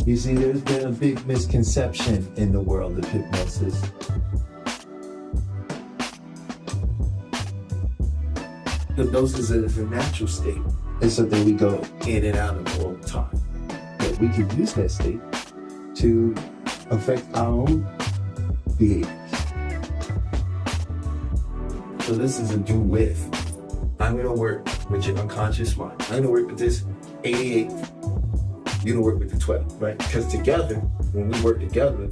You see, there's been a big misconception in the world of hypnosis. Hypnosis is a natural state. It's something we go in and out of all the time. But we can use that state to affect our own behaviors. So this is a do with. I'm gonna work with your unconscious mind. I'm gonna work with this 88. You're gonna work with the 12, right? Because together, when we work together,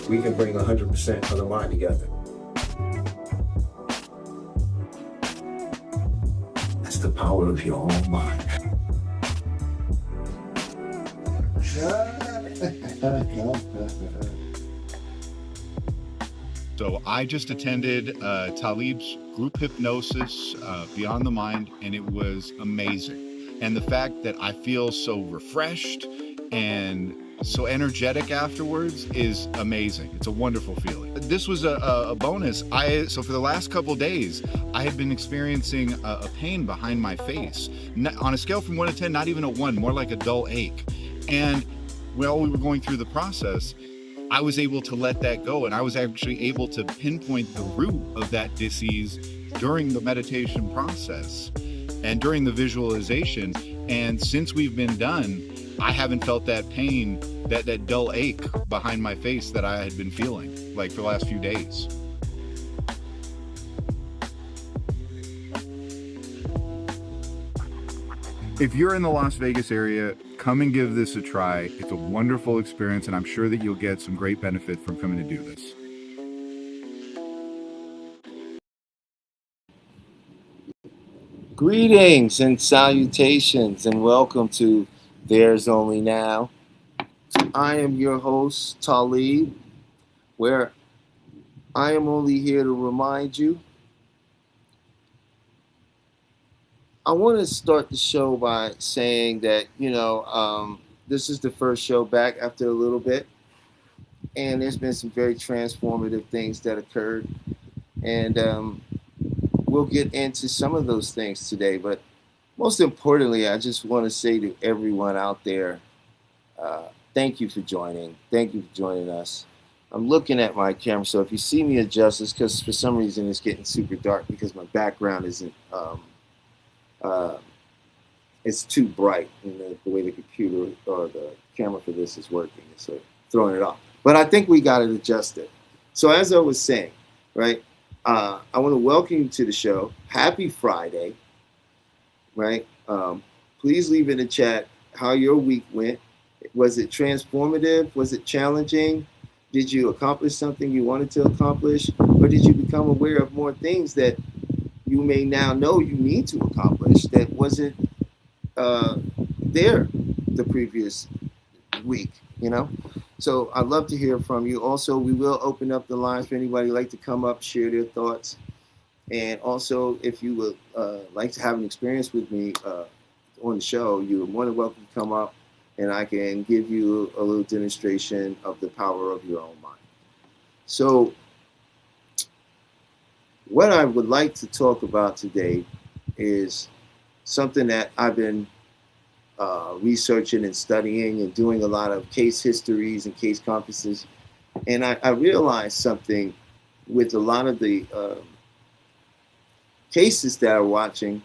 we can bring 100% of the mind together. That's the power of your own mind. So I just attended Talib's group hypnosis, Beyond the Mind, and it was amazing. And the fact that I feel so refreshed and so energetic afterwards is amazing. It's a wonderful feeling. This was a bonus. So for the last couple of days, I had been experiencing a pain behind my face. On a scale from 1 to 10, not even a 1, more like a dull ache. And while we were going through the process, I was able to let that go, and I was actually able to pinpoint the root of that disease during the meditation process and during the visualization. And since we've been done, I haven't felt that pain, that dull ache behind my face that I had been feeling like for the last few days. If you're in the Las Vegas area, come and give this a try. It's a wonderful experience, and I'm sure that you'll get some great benefit from coming to do this. Greetings and salutations, and welcome to There's Only Now. I am your host, Talib, where I am only here to remind you. I want to start the show by saying that, this is the first show back after a little bit, and there's been some very transformative things that occurred, and we'll get into some of those things today. But most importantly, I just want to say to everyone out there, thank you for joining. Thank you for joining us. I'm looking at my camera, so if you see me adjust, it's because for some reason it's getting super dark because my background isn't... it's too bright in the way the computer or the camera for this is working. So throwing it off. But I think we got it adjusted. So as I was saying, right, I want to welcome you to the show. Happy Friday, right? Please leave in the chat how your week went. Was it transformative? Was it challenging? Did you accomplish something you wanted to accomplish? Or did you become aware of more things that you may now know you need to accomplish that wasn't there the previous week, So I'd love to hear from you. Also, we will open up the lines for anybody who'd like to come up, share their thoughts. And also, if you would like to have an experience with me on the show, you're more than welcome to come up and I can give you a little demonstration of the power of your own mind. So what I would like to talk about today is something that I've been researching and studying and doing a lot of case histories and case conferences. And I realized something with a lot of the cases that I'm watching.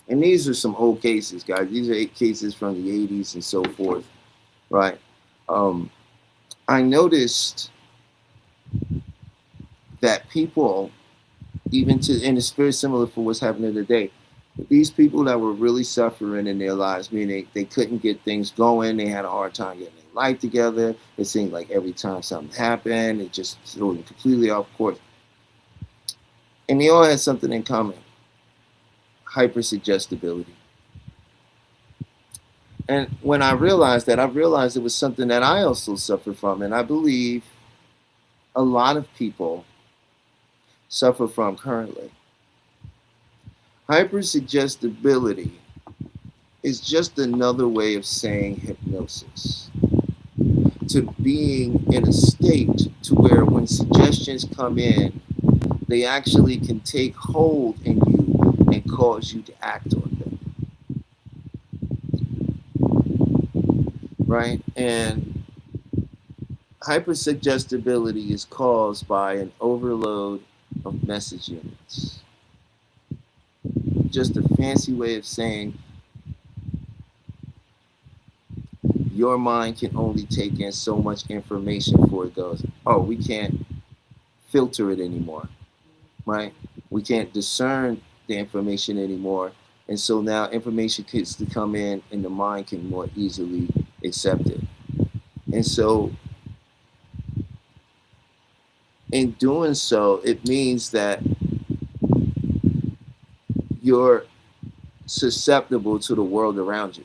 And these are some old cases, guys. These are cases from the 80s and so forth, right? I noticed that people, and it's very similar for what's happening today. These people that were really suffering in their lives, meaning they couldn't get things going, they had a hard time getting their life together. It seemed like every time something happened, it just threw them completely off course. And they all had something in common: hypersuggestibility. And when I realized that, it was something that I also suffer from, and I believe a lot of people suffer from currently. Hypersuggestibility is just another way of saying hypnosis. To being in a state to where when suggestions come in, they actually can take hold in you and cause you to act on them. right? And hypersuggestibility is caused by an overload of message units. Just a fancy way of saying your mind can only take in so much information before it goes, oh, we can't filter it anymore, right? We can't discern the information anymore. And so now information gets to come in and the mind can more easily accept it. And so in doing so, it means that you're susceptible to the world around you,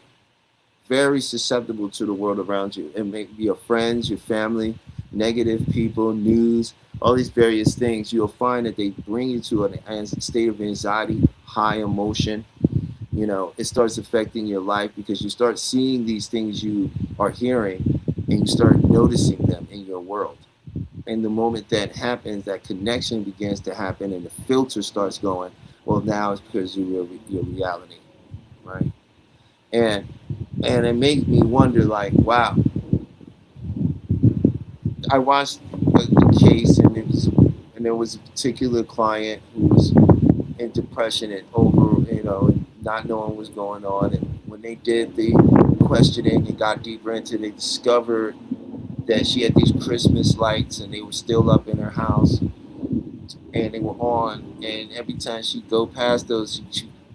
very susceptible to the world around you. It may be your friends, your family, negative people, news, all these various things. You'll find that they bring you to a state of anxiety, high emotion. You know, it starts affecting your life because you start seeing these things you are hearing and you start noticing them in your world. And the moment that happens, that connection begins to happen and the filter starts going, well, now it's because of your reality, right? And it made me wonder, like, wow. I watched a case, and there was a particular client who was in depression and and not knowing what's going on. And when they did the questioning and got deeper into it, they discovered that she had these Christmas lights, and they were still up in her house, and they were on. And every time she'd go past those,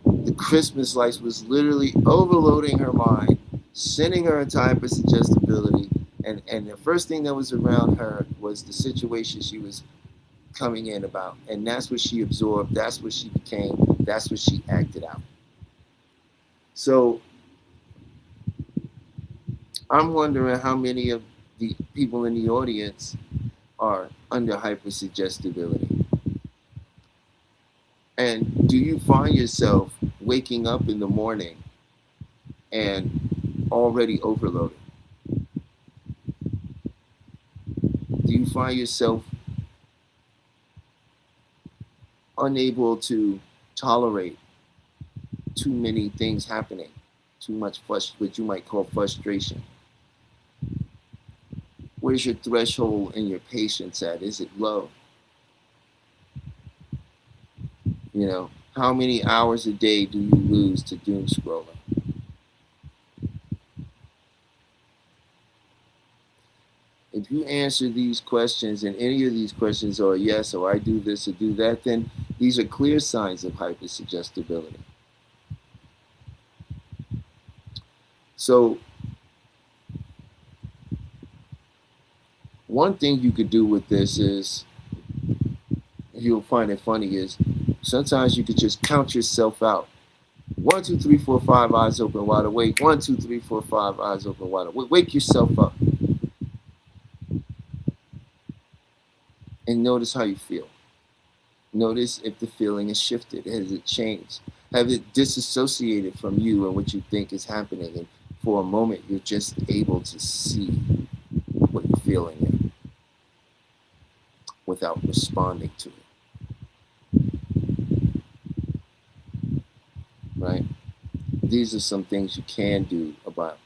the Christmas lights was literally overloading her mind, sending her into hypersuggestibility. And the first thing that was around her was the situation she was coming in about. And that's what she absorbed. That's what she became. That's what she acted out. So I'm wondering how many of the people in the audience are under hypersuggestibility. And do you find yourself waking up in the morning and already overloaded? Do you find yourself unable to tolerate too many things happening, too much what you might call frustration? Where's your threshold and your patience at? Is it low? You know, how many hours a day do you lose to doom scrolling? If you answer these questions and any of these questions are yes, or I do this or do that, then these are clear signs of hypersuggestibility. So one thing you could do with this is, you'll find it funny, is sometimes you could just count yourself out. 1, 2, 3, 4, 5, eyes open, wide awake. 1, 2, 3, 4, 5, eyes open, wide awake. Wake yourself up. And notice how you feel. Notice if the feeling has shifted. Has it changed? Have it disassociated from you and what you think is happening? And for a moment, you're just able to see what you're feeling without responding to it. Right? These are some things you can do about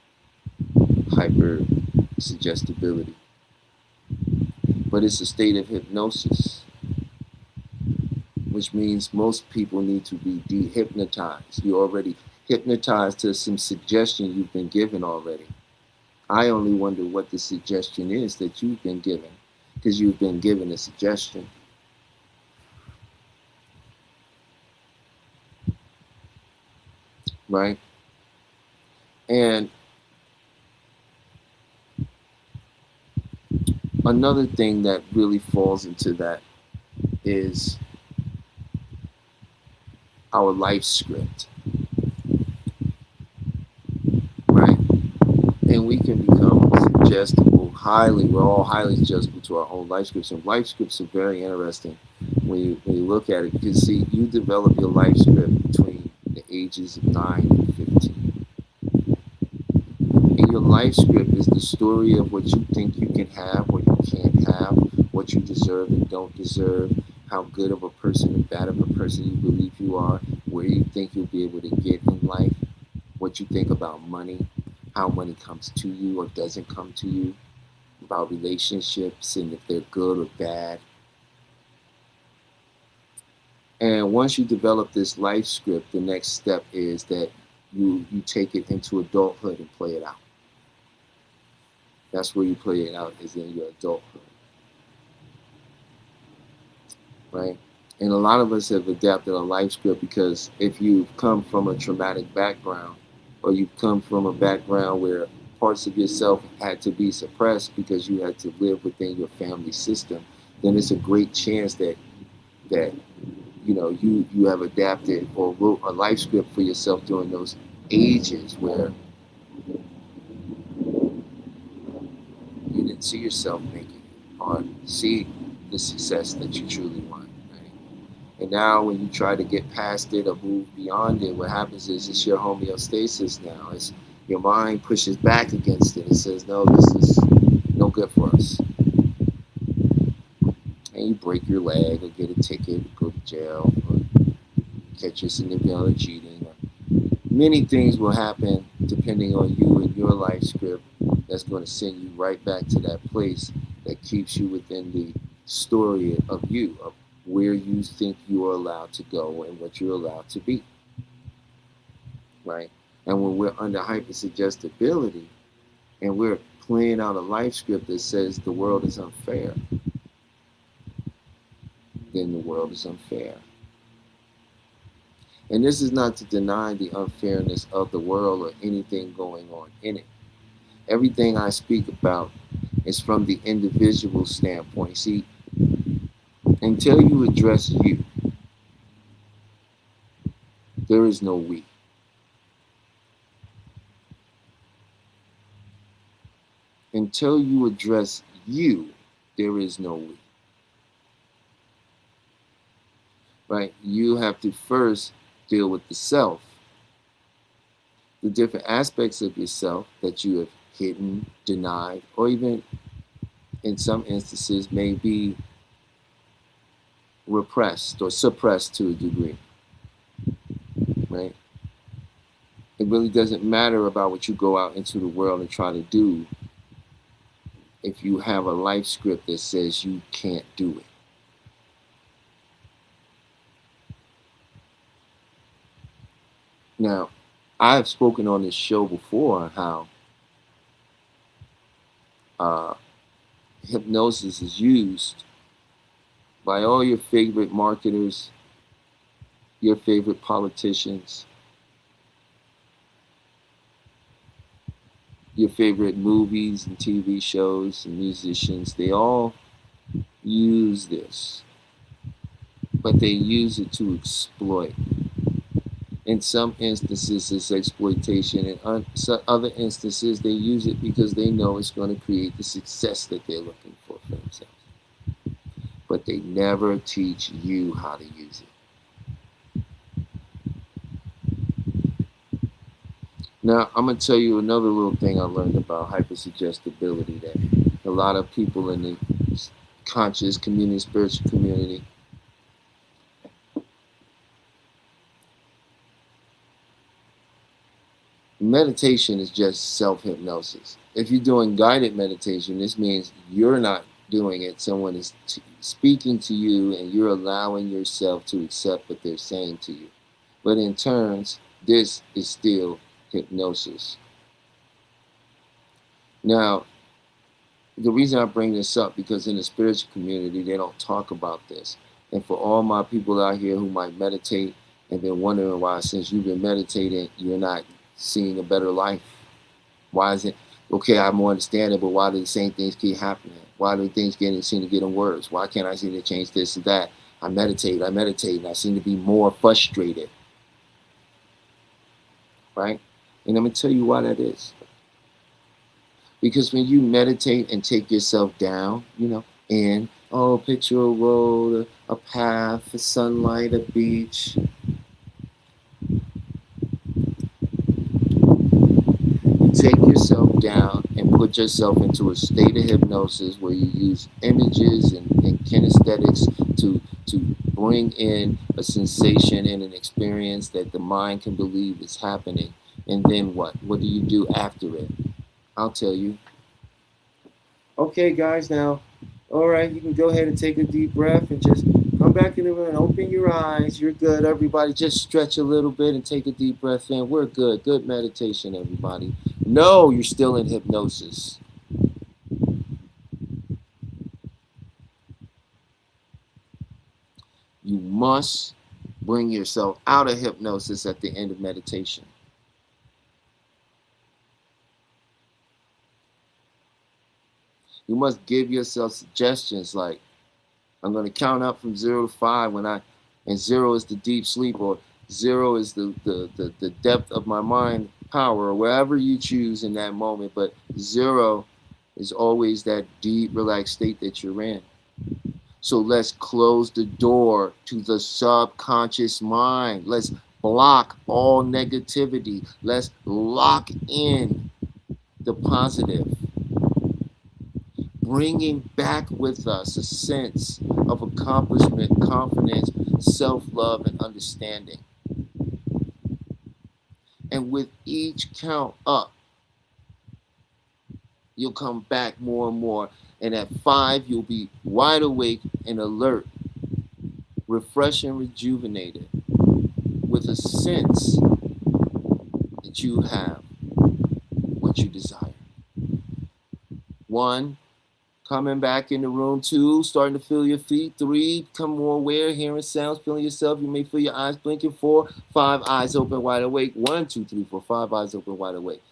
hypersuggestibility. But it's a state of hypnosis, which means most people need to be dehypnotized. You're already hypnotized to some suggestion you've been given already. I only wonder what the suggestion is that you've been given, because you've been given a suggestion. Right? And another thing that really falls into that is our life script, right? And we can become suggestible, we're all highly suggestible to our own life scripts. And life scripts are very interesting when you look at it. You can see you develop your life script between the ages of 9 and 15. And your life script is the story of what you think you can have, what you can't have, what you deserve and don't deserve, how good of a person or bad of a person you believe you are, where you think you'll be able to get in life, what you think about money, how money comes to you or doesn't come to you, about relationships and if they're good or bad. And once you develop this life script, the next step is that you take it into adulthood and play it out. That's where you play it out, is in your adulthood. Right? And a lot of us have adapted a life script because if you've come from a traumatic background, or you've come from a background where parts of yourself had to be suppressed because you had to live within your family system, then it's a great chance that you have adapted or wrote a life script for yourself during those ages where you didn't see yourself making it or see the success that you truly want. Right? And now when you try to get past it or move beyond it, what happens is it's your homeostasis now. It's your mind pushes back against it and says, no, this is no good for us. And you break your leg or get a ticket, or go to jail, or catch your significant other cheating. Many things will happen depending on you and your life script that's going to send you right back to that place that keeps you within the story of you, of where you think you are allowed to go and what you're allowed to be. Right? And when we're under hypersuggestibility and we're playing out a life script that says the world is unfair, then the world is unfair. And this is not to deny the unfairness of the world or anything going on in it. Everything I speak about is from the individual standpoint. See, until you address you, there is no we. Until you address you, there is no we. Right? You have to first deal with the self, the different aspects of yourself that you have hidden, denied, or even in some instances may be repressed or suppressed to a degree. Right? It really doesn't matter about what you go out into the world and try to do if you have a life script that says you can't do it. Now, I've spoken on this show before how hypnosis is used by all your favorite marketers, your favorite politicians, your favorite movies and TV shows and musicians. They all use this, but they use it to exploit. In some instances, it's exploitation. In other instances, they use it because they know it's going to create the success that they're looking for themselves. But they never teach you how to use it. Now, I'm going to tell you another little thing I learned about hypersuggestibility that a lot of people in the conscious community, spiritual community, meditation is just self-hypnosis. If you're doing guided meditation, this means you're not doing it. Someone is speaking to you and you're allowing yourself to accept what they're saying to you. But in turns, this is still hypnosis. Now, the reason I bring this up, because in the spiritual community, they don't talk about this. And for all my people out here who might meditate and been wondering why, since you've been meditating, you're not seeing a better life. Why is it? Okay, I more understand it, but why do the same things keep happening? Why do things seem to get worse? Why can't I seem to change this or that? I meditate, and I seem to be more frustrated. Right? And I'm going to tell you why that is. Because when you meditate and take yourself down, and picture a road, a path, a sunlight, a beach. Take yourself down and put yourself into a state of hypnosis where you use images and kinesthetics to bring in a sensation and an experience that the mind can believe is happening. And then what? What do you do after it? I'll tell you. Okay, guys, now, all right, you can go ahead and take a deep breath and just come back in the room and open your eyes. You're good, everybody. Just stretch a little bit and take a deep breath in. We're good. Good meditation, everybody. No, you're still in hypnosis. You must bring yourself out of hypnosis at the end of meditation. You must give yourself suggestions like, I'm going to count up from 0 to 5 and 0 is the deep sleep, or 0 is the depth of my mind power, or wherever you choose in that moment. But 0 is always that deep, relaxed state that you're in. So let's close the door to the subconscious mind. Let's block all negativity. Let's lock in the positive. Bringing back with us a sense of accomplishment, confidence, self-love, and understanding. And with each count up, you'll come back more and more. And at 5, you'll be wide awake and alert, refreshed and rejuvenated, with a sense that you have what you desire. 1, coming back in the room. 2, starting to feel your feet. 3, become more aware, hearing sounds, feeling yourself. You may feel your eyes blinking. 4, 5, eyes open, wide awake. 1, 2, 3, 4, 5, eyes open, wide awake.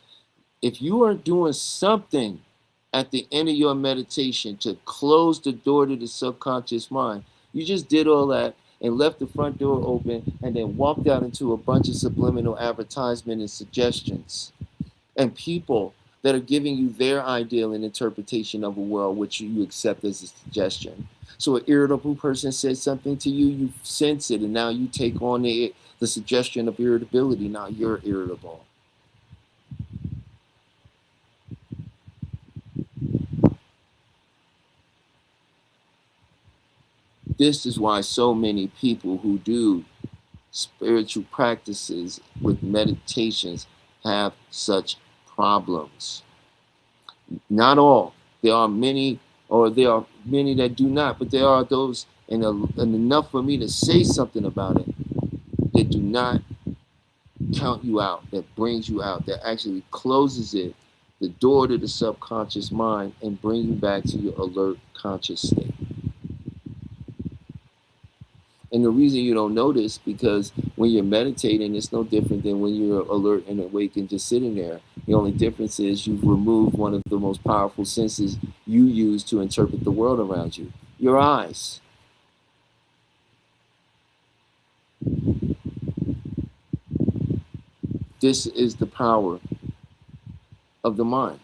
If you are doing something at the end of your meditation to close the door to the subconscious mind, you just did all that and left the front door open and then walked out into a bunch of subliminal advertisement and suggestions and people that are giving you their ideal and interpretation of a world which you accept as a suggestion. So an irritable person says something to you, you sense it, and now you take on the suggestion of irritability. Now you're irritable. This is why so many people who do spiritual practices with meditations have such problems. Not all. There are many that do not, but there are those, and enough for me to say something about it, that do not count you out, that brings you out, that actually closes it, the door to the subconscious mind, and bring you back to your alert, conscious state. And the reason you don't notice, because when you're meditating, it's no different than when you're alert and awake and just sitting there. The only difference is you've removed one of the most powerful senses you use to interpret the world around you, your eyes. This is the power of the mind.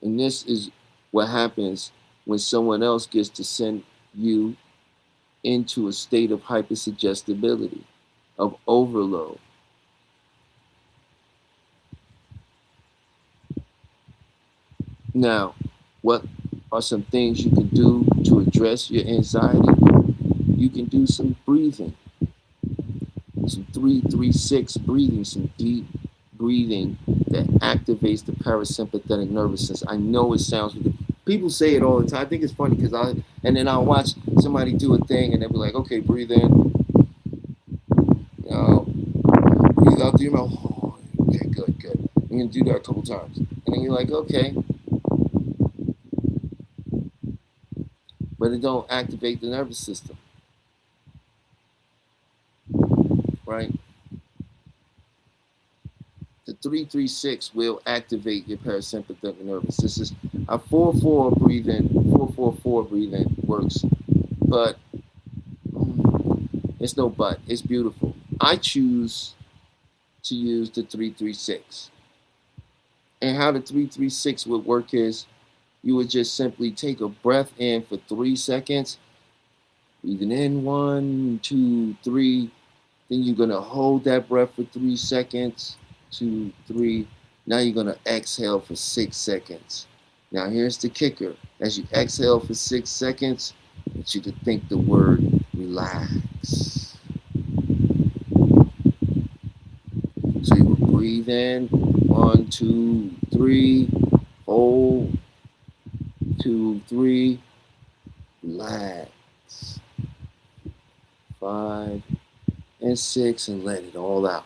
And this is what happens when someone else gets to send you into a state of hypersuggestibility, of overload. Now, what are some things you can do to address your anxiety? You can do some breathing, some 3-3-6 breathing, some deep breathing that activates the parasympathetic nervous system. I know it sounds ridiculous. People say it all the time. I think it's funny because I'll watch somebody do a thing and they'll be like, okay, breathe in, breathe out through your mouth. Oh, okay, good. I'm gonna do that a couple times, and then you're like, okay, but it don't activate the nervous system, right? The 3-3-6 will activate your parasympathetic nervous. This is a 4-4 breathing. 4-4-4 breathing works, but it's no but. It's beautiful. I choose to use the 3-3-6. And how the 3-3-6 would work is you would just simply take a breath in for 3 seconds, breathing in 1, 2, 3. Then you're gonna hold that breath for 3 seconds. 2, 3. Now you're going to exhale for 6 seconds. Now here's the kicker. As you exhale for 6 seconds, I want you to think the word relax. So breathe in. 1, 2, 3. Hold. 2, 3. Relax. 5 and 6, and let it all out.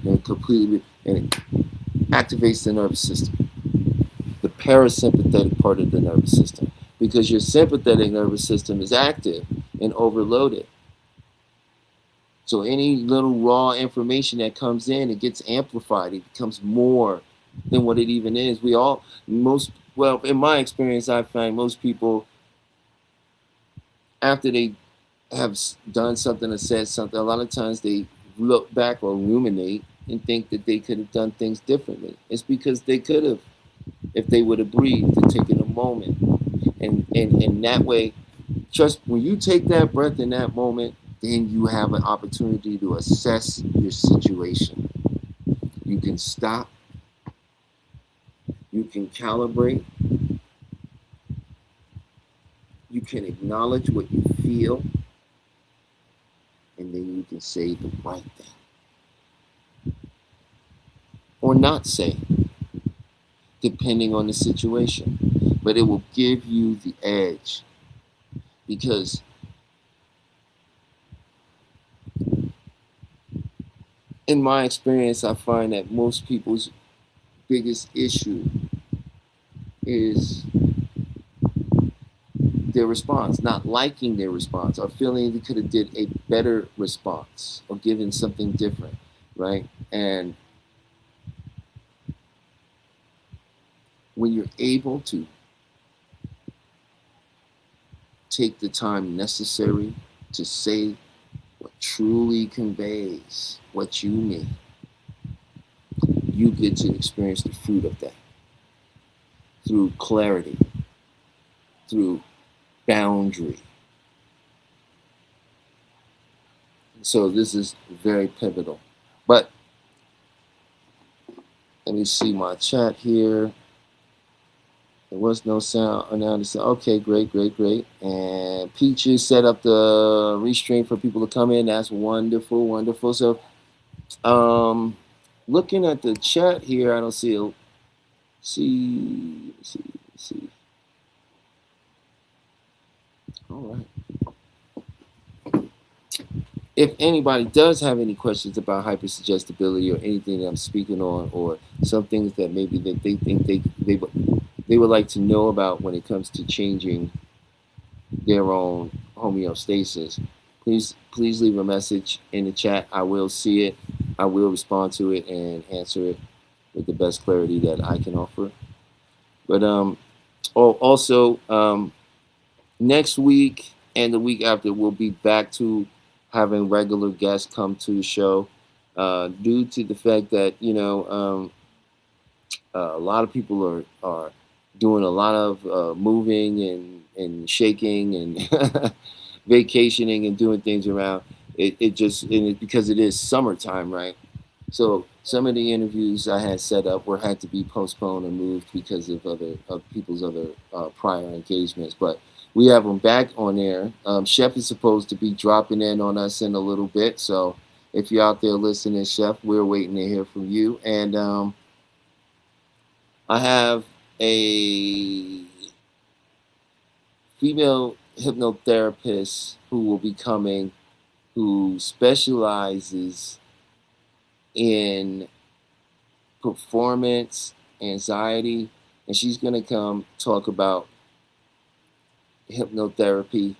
And completely, and it activates the nervous system, the parasympathetic part of the nervous system, because your sympathetic nervous system is active and overloaded. So any little raw information that comes in, it gets amplified. It becomes more than what it even is. Well, in my experience, I find most people, after they have done something or said something, a lot of times they look back or ruminate and think that they could have done things differently. It's because they could have, if they would have breathed and taken a moment. And that way, just when you take that breath in that moment, then you have an opportunity to assess your situation. You can stop. You can calibrate. You can acknowledge what you feel. And then you can say the right thing. Or not say, depending on the situation. But it will give you the edge. Because in my experience, I find that most people's biggest issue is their response, not liking their response, or feeling they could have did a better response or given something different, right? And when you're able to take the time necessary to say what truly conveys what you mean, you get to experience the fruit of that through clarity, through boundary. So this is very pivotal. But let me see my chat here. There was no sound. Okay, great. And Peaches set up the restream for people to come in. That's wonderful. So, looking at the chat here, I don't see. See. All right. If anybody does have any questions about hypersuggestibility or anything that I'm speaking on, or some things that maybe that they think they would like to know about when it comes to changing their own homeostasis, please leave a message in the chat. I will see it. I will respond to it and answer it with the best clarity that I can offer. But also next week and the week after, we'll be back to having regular guests come to the show, due to the fact that a lot of people are doing a lot of moving and shaking and vacationing and doing things around. Because it is summertime, right? So some of the interviews I had set up had to be postponed and moved because of people's other prior engagements. But we have them back on air. Chef is supposed to be dropping in on us in a little bit. So if you're out there listening, Chef, we're waiting to hear from you. And I have a female hypnotherapist who will be coming, who specializes in performance anxiety, and she's going to come talk about hypnotherapy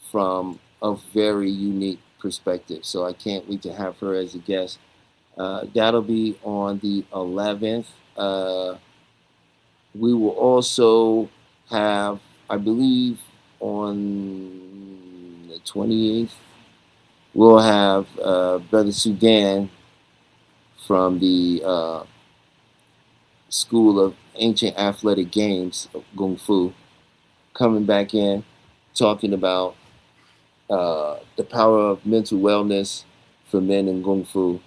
from a very unique perspective. So I can't wait to have her as a guest. That'll be on the 11th. We will also have, I believe, on the 28th, we'll have Brother Sudan from the School of Ancient Athletic Games of Kung Fu coming back in, talking about the power of mental wellness for men in Kung Fu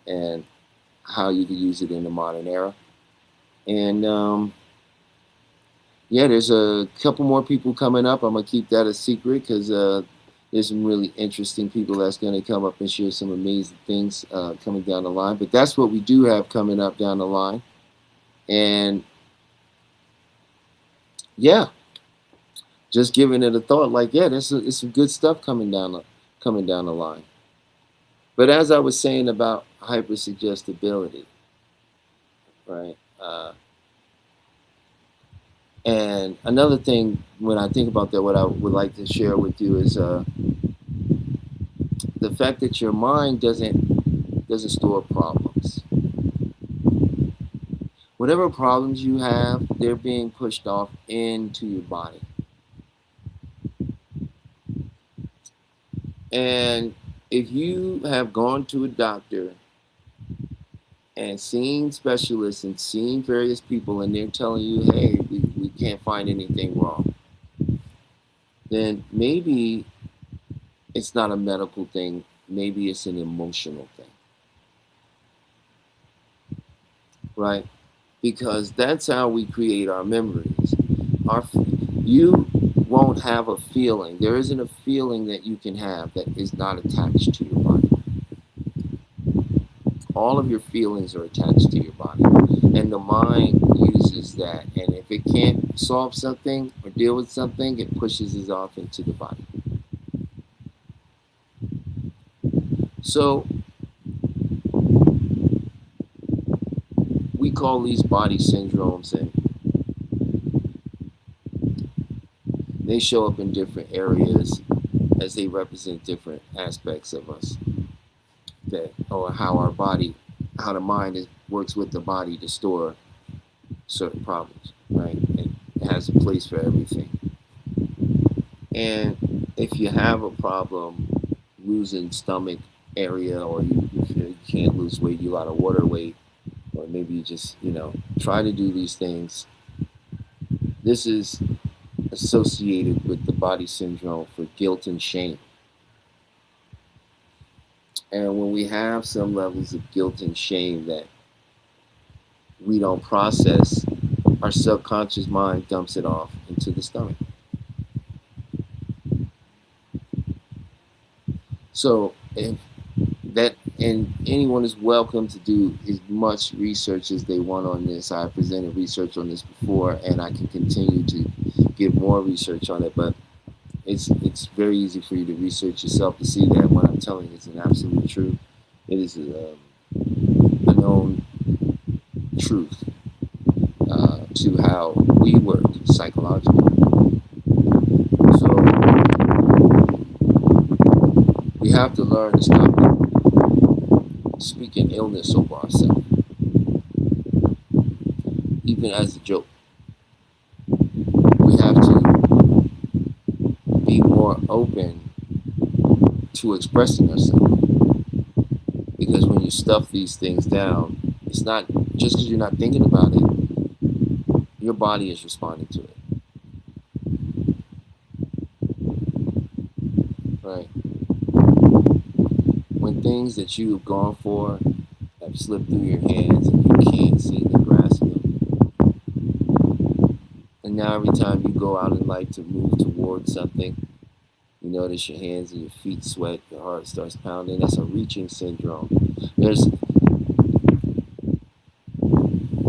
and how you can use it in the modern era. And there's a couple more people coming up. I'm going to keep that a secret because There's some really interesting people that's going to come up and share some amazing things coming down the line. But that's what we do have coming up down the line. And yeah, just giving it a thought, like, yeah, it's some good stuff coming down the line. But as I was saying about hypersuggestibility, right? And another thing, when I think about that, what I would like to share with you is the fact that your mind doesn't store problems. Whatever problems you have, they're being pushed off into your body. And if you have gone to a doctor and seen specialists and seen various people and they're telling you, hey, we can't find anything wrong, then maybe it's not a medical thing. Maybe it's an emotional thing. Right? Because that's how we create our memories. You won't have a feeling. There isn't a feeling that you can have that is not attached to your body. All of your feelings are attached to your body. And the mind uses that. And if it can't solve something or deal with something, it pushes it off into the body. So we call these body syndromes, and they show up in different areas as they represent different aspects of us, or how the mind works with the body to store certain problems, right? And it has a place for everything. And if you have a problem losing stomach area, or you can't lose weight, you got a water weight, or maybe you just, try to do these things, this is associated with the body syndrome for guilt and shame. And when we have some levels of guilt and shame that we don't process, our subconscious mind dumps it off into the stomach. So and anyone is welcome to do as much research as they want on this. I presented research on this before, and I can continue to give more research on it, but it's very easy for you to research yourself to see that what I'm telling you is an absolute truth. It is a known truth to how we work psychologically. So we have to learn to stop speaking illness over ourselves, even as a joke. We have to be more open to expressing ourselves, because when you stuff these things down, it's not just because you're not thinking about it, your body is responding to it. Right? When things that you have gone for have slipped through your hands and you can't seem to grasp them, and now every time you go out in life to move towards something, you notice your hands and your feet sweat, your heart starts pounding. That's a reaching syndrome.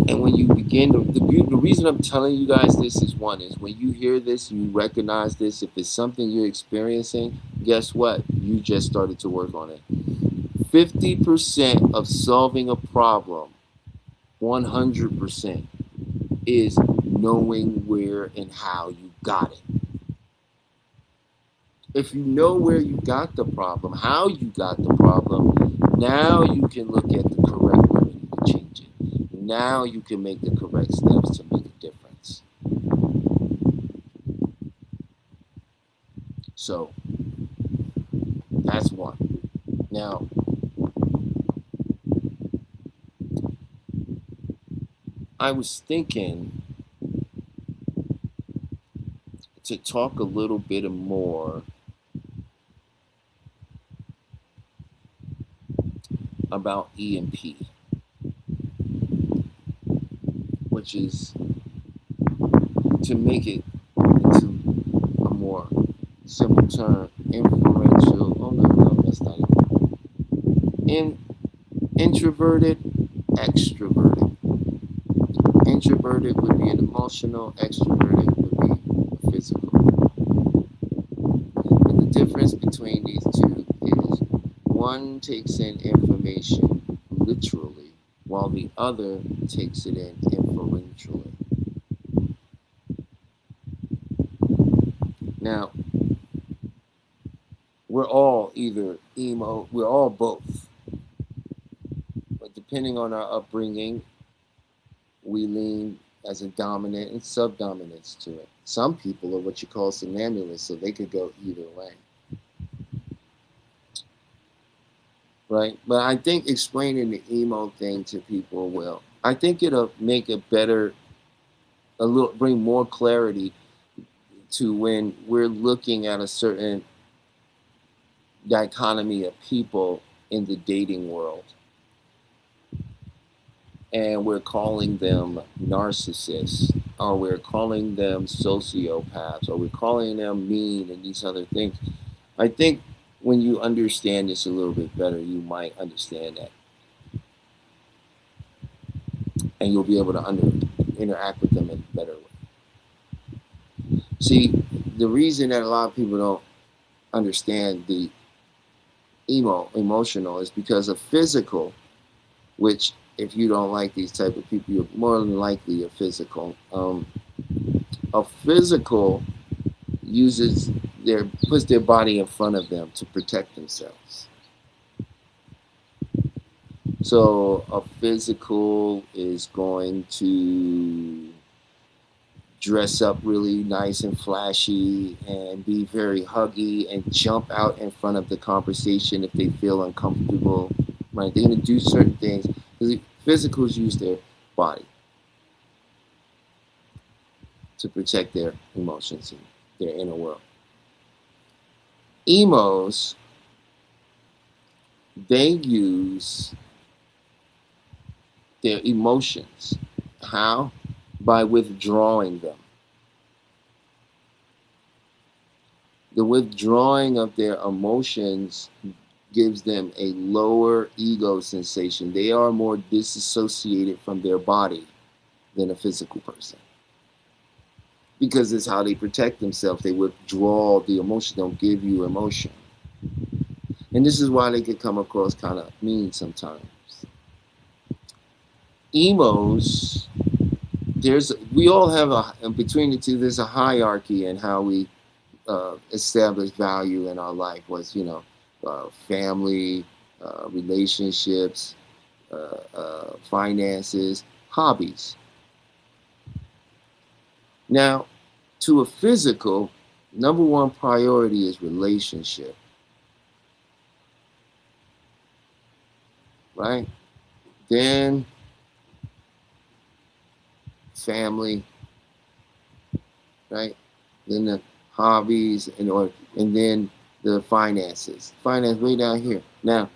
And when you begin the reason I'm telling you guys this is when you hear this, you recognize this, if it's something you're experiencing, guess what? You just started to work on it. 50% of solving a problem, 100%, is knowing where and how you got it. If you know where you got the problem, how you got the problem, now you can look at the correct remedy to change it. Now you can make the correct steps to make a difference. So that's one. Now, I was thinking to talk a little bit more about EMP, which is, to make it into a more simple term, inferential. Oh no, that's not it. Introverted, extroverted. Introverted would be an emotional, extroverted would be a physical. And the difference between these two is one takes in information literally, while the other takes it in inferentially. Now, we're all either emo, we're all both. But depending on our upbringing, we lean as a dominant and subdominance to it. Some people are what you call somnambulists, so they could go either way. Right? But I think explaining the emo thing to people will, I think it'll make it better, bring more clarity to when we're looking at a certain dichotomy of people in the dating world. And we're calling them narcissists, or we're calling them sociopaths, or we're calling them mean and these other things. I think when you understand this a little bit better, you might understand that. And you'll be able to interact with them in a better way. See, the reason that a lot of people don't understand the emotional is because of physical, which if you don't like these type of people, you're more than likely a physical. A physical puts their body in front of them to protect themselves. So a physical is going to dress up really nice and flashy and be very huggy and jump out in front of the conversation if they feel uncomfortable. Right? They're going to do certain things. Physicals use their body to protect their emotions and their inner world. Emos, they use their emotions. How? By withdrawing them. The withdrawing of their emotions gives them a lower ego sensation. They are more disassociated from their body than a physical person. Because it's how they protect themselves. They withdraw the emotion, don't give you emotion. And this is why they could come across kind of mean sometimes. Emos, we all have between the two, there's a hierarchy in how we establish value in our life. Was, family, relationships, finances, hobbies. Now, to a physical, number one priority is relationship. Right? Then family, right? Then the hobbies, and then the finances. Finance way down here. Now,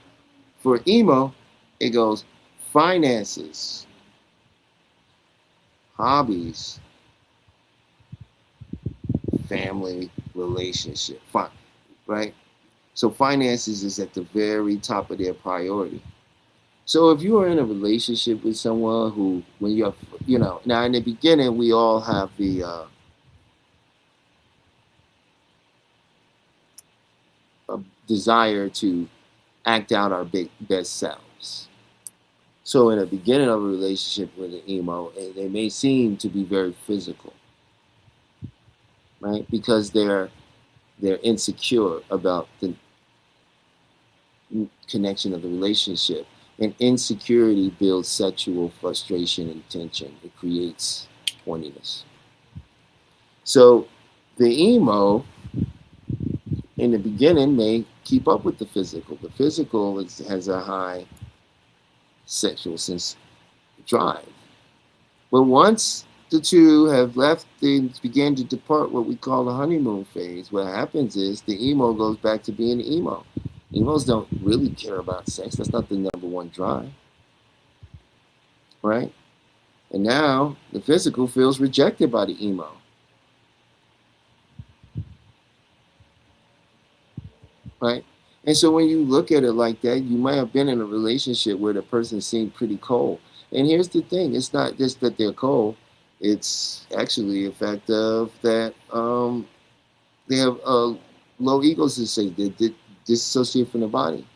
for emo, it goes finances, hobbies, family, relationship. Fine, right? So finances is at the very top of their priority. So if you are in a relationship with someone who, when you're, now in the beginning, we all have the a desire to act out our best selves. So in the beginning of a relationship with an emo, they may seem to be very physical, right? Because they're insecure about the connection of the relationship. And insecurity builds sexual frustration and tension. It creates horniness. So the emo, in the beginning, may keep up with the physical. The physical has a high sexual sense drive. But once the two have left and began to depart what we call the honeymoon phase, what happens is the emo goes back to being emo. Emos don't really care about sex. That's not the number one drive. Right? And now the physical feels rejected by the emo. right? And so when you look at it like that, you might have been in a relationship where the person seemed pretty cold. And here's the thing: it's not just that they're cold; it's actually a fact of that they have low egos, to say they disassociate from the body.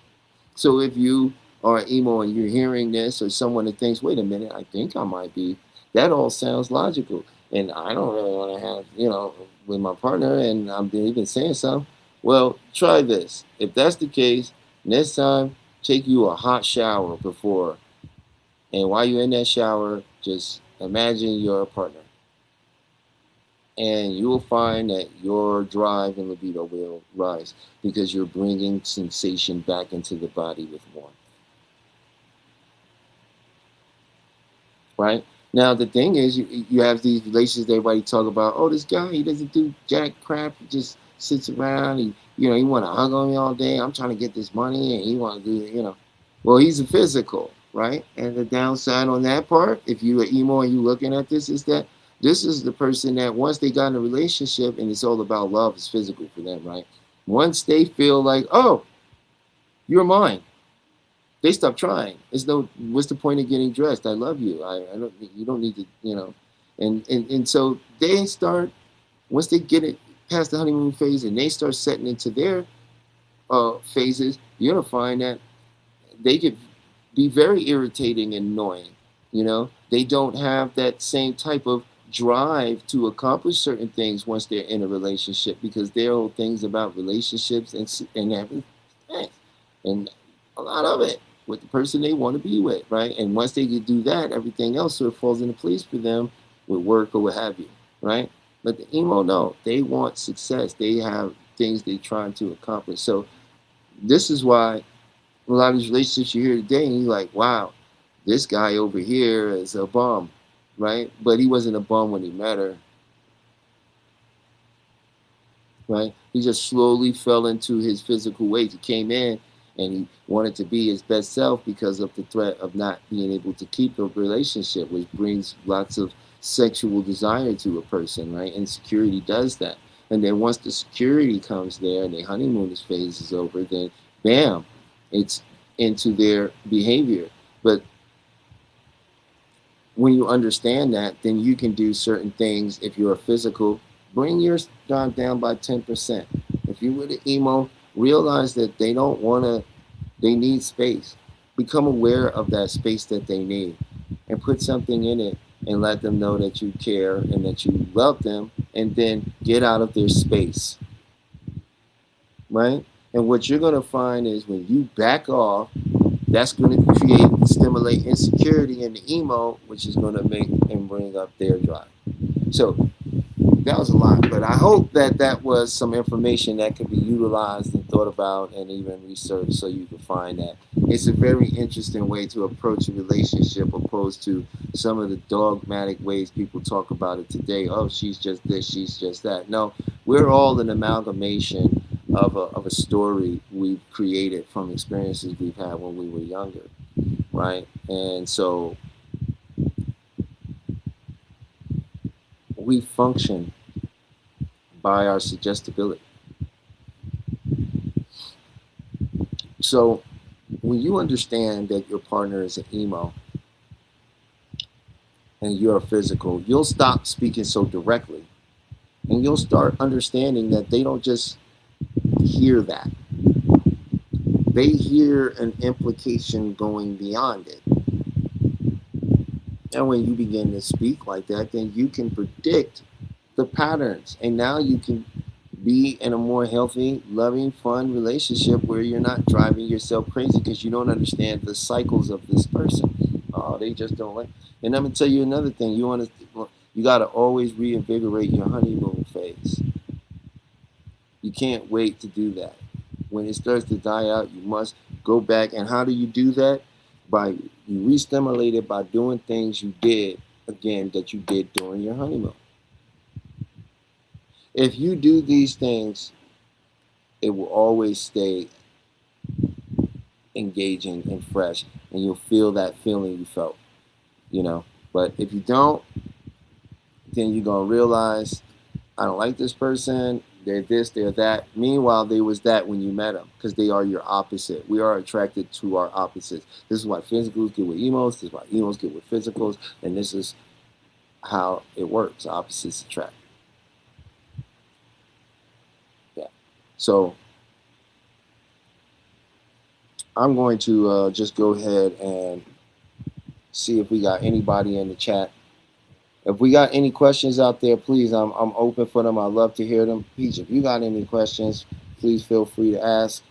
So if you are emo and you're hearing this, or someone that thinks, "Wait a minute, I think I might be," that all sounds logical. And I don't really want to have, with my partner, and I'm even saying something. Well, try this. If that's the case, next time, take you a hot shower before, and while you're in that shower, just imagine you're a partner, and you will find that your drive and libido will rise because you're bringing sensation back into the body with warmth. Right? Now the thing is, you have these relationships. Everybody talk about, oh, this guy, he doesn't do jack crap. He just sits around. He want to hug on me all day. I'm trying to get this money, and he want to do. Well, he's a physical, right? And the downside on that part, if you are emo and you looking at this, is that this is the person that once they got in a relationship, and it's all about love, it's physical for them, right? Once they feel like, oh, you're mine, they stop trying. It's no, what's the point of getting dressed? I love you. I don't. You don't need to. And so they start, once they get it past the honeymoon phase and they start setting into their phases. You're gonna find that they could be very irritating and annoying. They don't have that same type of drive to accomplish certain things once they're in a relationship, because their whole things about relationships and everything, and a lot of it with the person they want to be with, right? And once they can do that, everything else sort of falls into place for them with work or what have you, right? But the emo, no, they want success. They have things they're trying to accomplish. So this is why a lot of these relationships you hear today, and you're like, wow, this guy over here is a bum, right? But he wasn't a bum when he met her, right? He just slowly fell into his physical ways. He came in and he wanted to be his best self because of the threat of not being able to keep a relationship, which brings lots of sexual desire to a person, right? And security does that. And then once the security comes there and the honeymoon phase is over, then bam, it's into their behavior. But when you understand that, then you can do certain things. If you're a physical, bring yours down by 10%. If you were the emo, realize that they don't want to, they need space. Become aware of that space that they need and put something in it and let them know that you care and that you love them, and then get out of their space, right? And what you're going to find is when you back off, that's going to stimulate insecurity in the emo, which is going to make and bring up their drive. So that was a lot, but I hope that was some information that could be utilized and thought about and even researched, so you can find that it's a very interesting way to approach a relationship, opposed to some of the dogmatic ways people talk about it today. Oh, she's just this, she's just that. No, we're all an amalgamation of a story we've created from experiences we've had when we were younger, right? And so we function by our suggestibility. So when you understand that your partner is an emo and you're a physical, you'll stop speaking so directly, and you'll start understanding that they don't just hear that. They hear an implication going beyond it. And when you begin to speak like that, then you can predict the patterns. And now you can be in a more healthy, loving, fun relationship where you're not driving yourself crazy because you don't understand the cycles of this person. Oh, they just don't like. And I'm gonna tell you another thing. You gotta always reinvigorate your honeymoon phase. You can't wait to do that. When it starts to die out, you must go back. And how do you do that? By you re-stimulate it by doing things you did again that you did during your honeymoon. If you do these things, it will always stay engaging and fresh, and you'll feel that feeling you felt, But if you don't, then you're gonna realize, I don't like this person. They're this, they're that. Meanwhile, they was that when you met them because they are your opposite. We are attracted to our opposites. This is why physicals get with emos. This is why emos get with physicals. And this is how it works. Opposites attract. Yeah. So I'm going to just go ahead and see if we got anybody in the chat. If we got any questions out there, please, I'm open for them. I love to hear them. Peach, if you got any questions, please feel free to ask.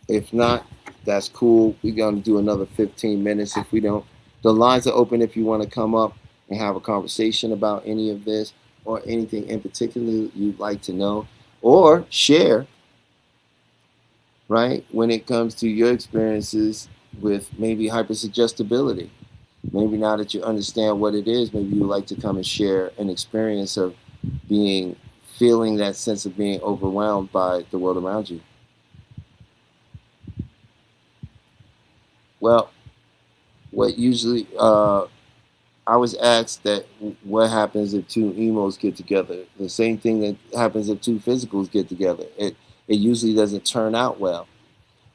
If not, that's cool. We're going to do another 15 minutes. If we don't, the lines are open if you want to come up and have a conversation about any of this or anything in particular you'd like to know or share, right, when it comes to your experiences with maybe hypersuggestibility. Maybe now that you understand what it is, maybe you would like to come and share an experience of feeling that sense of being overwhelmed by the world around you. Well, what usually, I was asked that what happens if two emos get together? The same thing that happens if two physicals get together. It usually doesn't turn out well.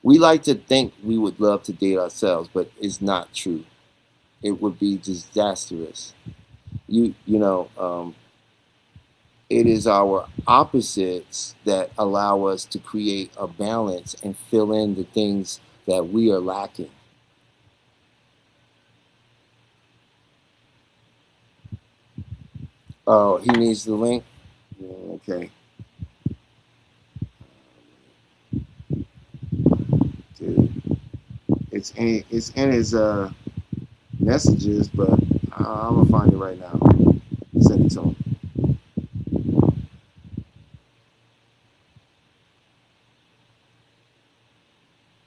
We like to think we would love to date ourselves, but it's not true. It would be disastrous. It is our opposites that allow us to create a balance and fill in the things that we are lacking. Oh, he needs the link? Okay. Dude, it's in his messages, but I'm gonna find it right now. Send it to him.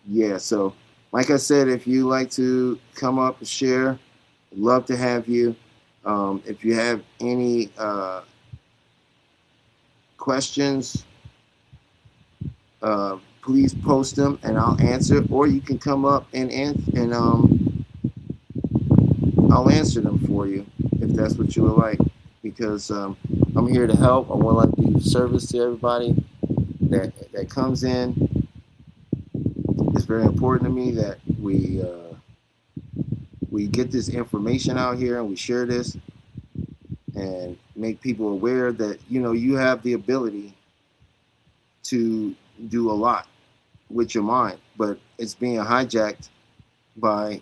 Yeah, so like I said, if you like to come up and share, I'd love to have you. If you have any questions, please post them and I'll answer. Or you can come up and I'll answer them for you if that's what you would like. Because I'm here to help. I want to be of service to everybody that comes in. It's very important to me that we get this information out here and we share this and make people aware that you have the ability to do a lot with your mind, but it's being hijacked by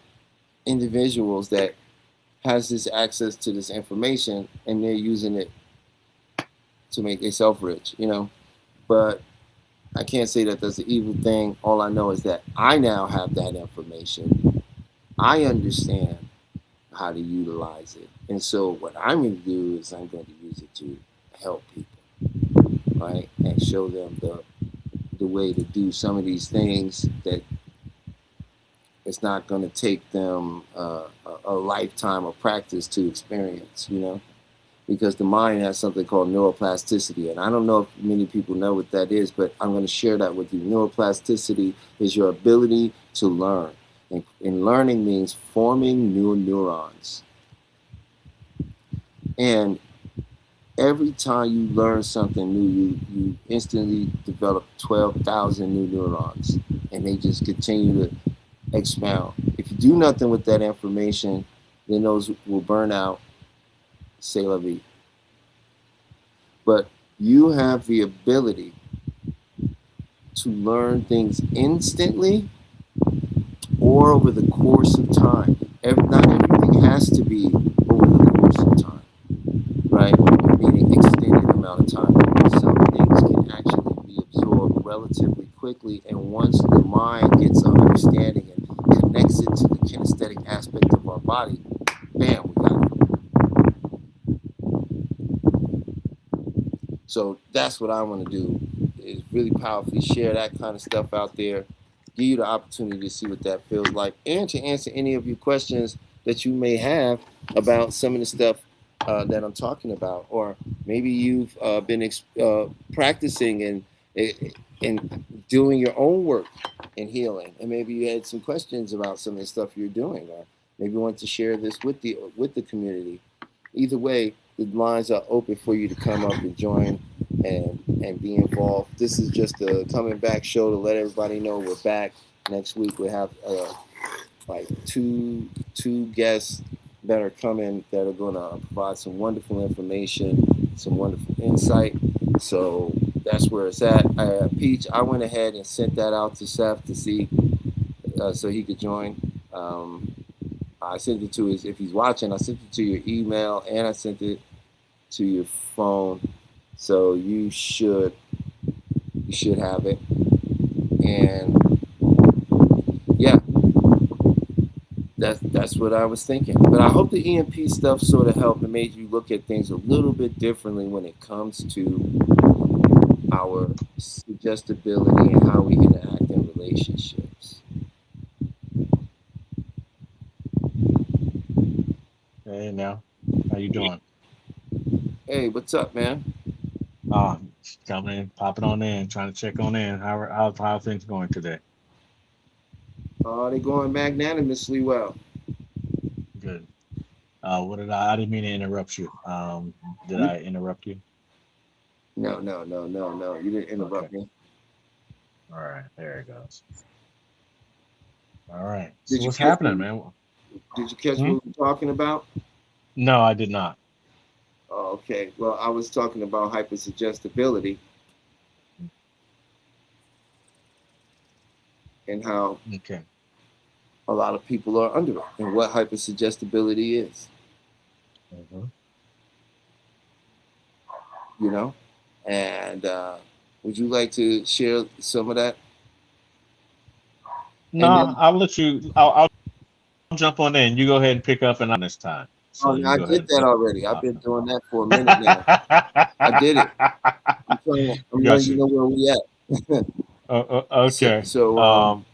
individuals that has this access to this information and they're using it to make themselves rich, But I can't say that that's an evil thing. All I know is that I now have that information. I understand how to utilize it. And so what I'm going to do is I'm going to use it to help people, right? And show them the way to do some of these things that it's not going to take them a lifetime of practice to experience, because the mind has something called neuroplasticity. And I don't know if many people know what that is, but I'm going to share that with you. Neuroplasticity is your ability to learn. And learning means forming new neurons. And every time you learn something new, you instantly develop 12,000 new neurons. And they just continue to expound. If you do nothing with that information, then those will burn out. C'est la vie. But you have the ability to learn things instantly or over the course of time. Not everything has to be over the course of time, right? Meaning extended amount of time. Some things can actually be absorbed relatively quickly, and once the mind gets an understanding and connects it to the kinesthetic aspect of our body, bam, we got it. So that's what I want to do, is really powerfully share that kind of stuff out there, give you the opportunity to see what that feels like, and to answer any of your questions that you may have about some of the stuff that I'm talking about. Or maybe you've been practicing and doing your own work in healing, and maybe you had some questions about some of the stuff you're doing, or maybe you want to share this with the community. either way, the lines are open for you to come up and join and be involved. This is just a coming back show to let everybody know we're back. Next week we have like two guests that are coming that are going to provide some wonderful information, some wonderful insight. So that's where it's at. Peach, I went ahead and sent that out to Seth to see so he could join. I sent it to his, if he's watching, I sent it to your email and I sent it to your phone. So you should have it. And yeah, that's what I was thinking. But I hope the EMP stuff sort of helped and made you look at things a little bit differently when it comes to our suggestibility and how we interact in relationships. Hey now, how you doing? Hey, what's up, man? Coming in, popping on in, trying to check on in. How are things going today? They're going magnanimously well. Good. What did I didn't mean to interrupt you. Did I interrupt you? No. You didn't interrupt Okay. me. All right, there it goes. All right. Did So you what's catch happening, me? man? Did you catch Hmm? what we were talking about? No, I did not. Oh, okay. Well, I was talking about hypersuggestibility and how Okay. a lot of people are under it and what hypersuggestibility is, Mhm. you know? And would you like to share some of that? No, And then, I'll let you. I'll jump on in. You go ahead and pick up and on this time. oh, So no, you I go ahead did and that pick. already. I've been doing that for a minute now. I did it. I'm letting Got you you. know where we at. so, Okay. so um,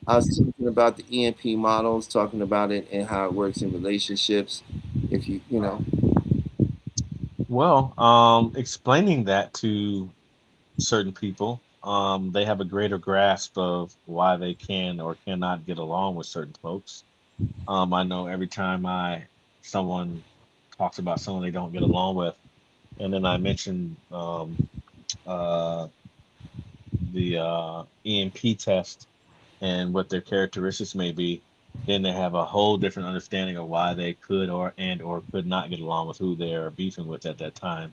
I was talking about the EMP models, talking about it and how it works in relationships. If you know, Well, explaining that to certain people, they have a greater grasp of why they can or cannot get along with certain folks. I know every time someone talks about someone they don't get along with, and then I mention uh, the EMP test and what their characteristics may be, then they have a whole different understanding of why they could or could not get along with who they're beefing with at that time.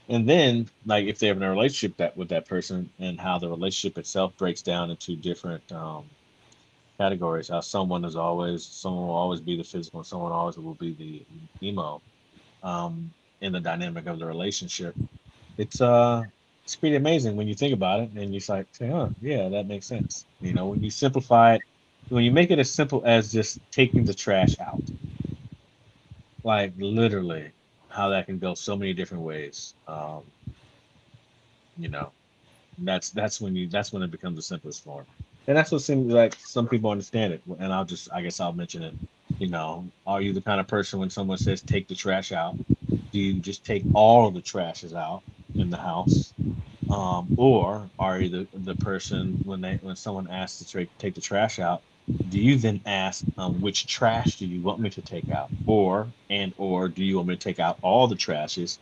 And then, like, if they're in a relationship with that person, and how the relationship itself breaks down into different categories. How someone will always be the physical, and someone always will be the emo um, in the dynamic of the relationship. It's pretty amazing when you think about it, and you're like, huh, yeah, that makes sense. When you simplify it, when you make it as simple as just taking the trash out, like literally, how that can go so many different ways. You know, that's when it becomes the simplest form, and that's what seems like some people understand it. And I guess I'll mention it. Are you the kind of person when someone says take the trash out, do you just take all of the trashes out in the house, or are you the person when someone asks to take the trash out, do you then ask, which trash do you want me to take out, or do you want me to take out all the trashes,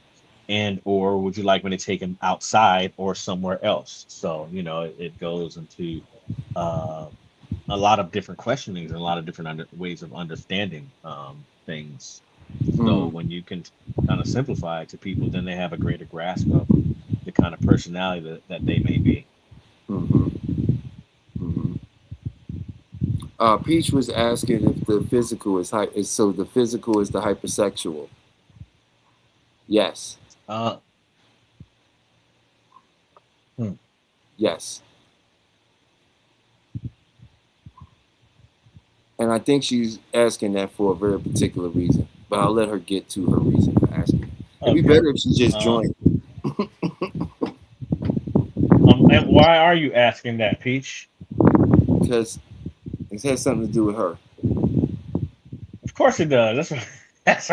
and or would you like me to take them outside or somewhere else? So it goes into uh, a lot of different questionings and a lot of different ways of understanding things. So mm, when you can kind of simplify it to people, then they have a greater grasp of the kind of personality that they may be. hmm hmm Peach was asking if the physical so the physical is the hypersexual. Yes, Uh, hmm. yes, and I think she's asking that for a very particular reason. But I'll let her get to her reason for asking. It'd be Okay. better if she just Um, joined and why are you asking that, Peach? because it has something to do with her. Of course it does. That's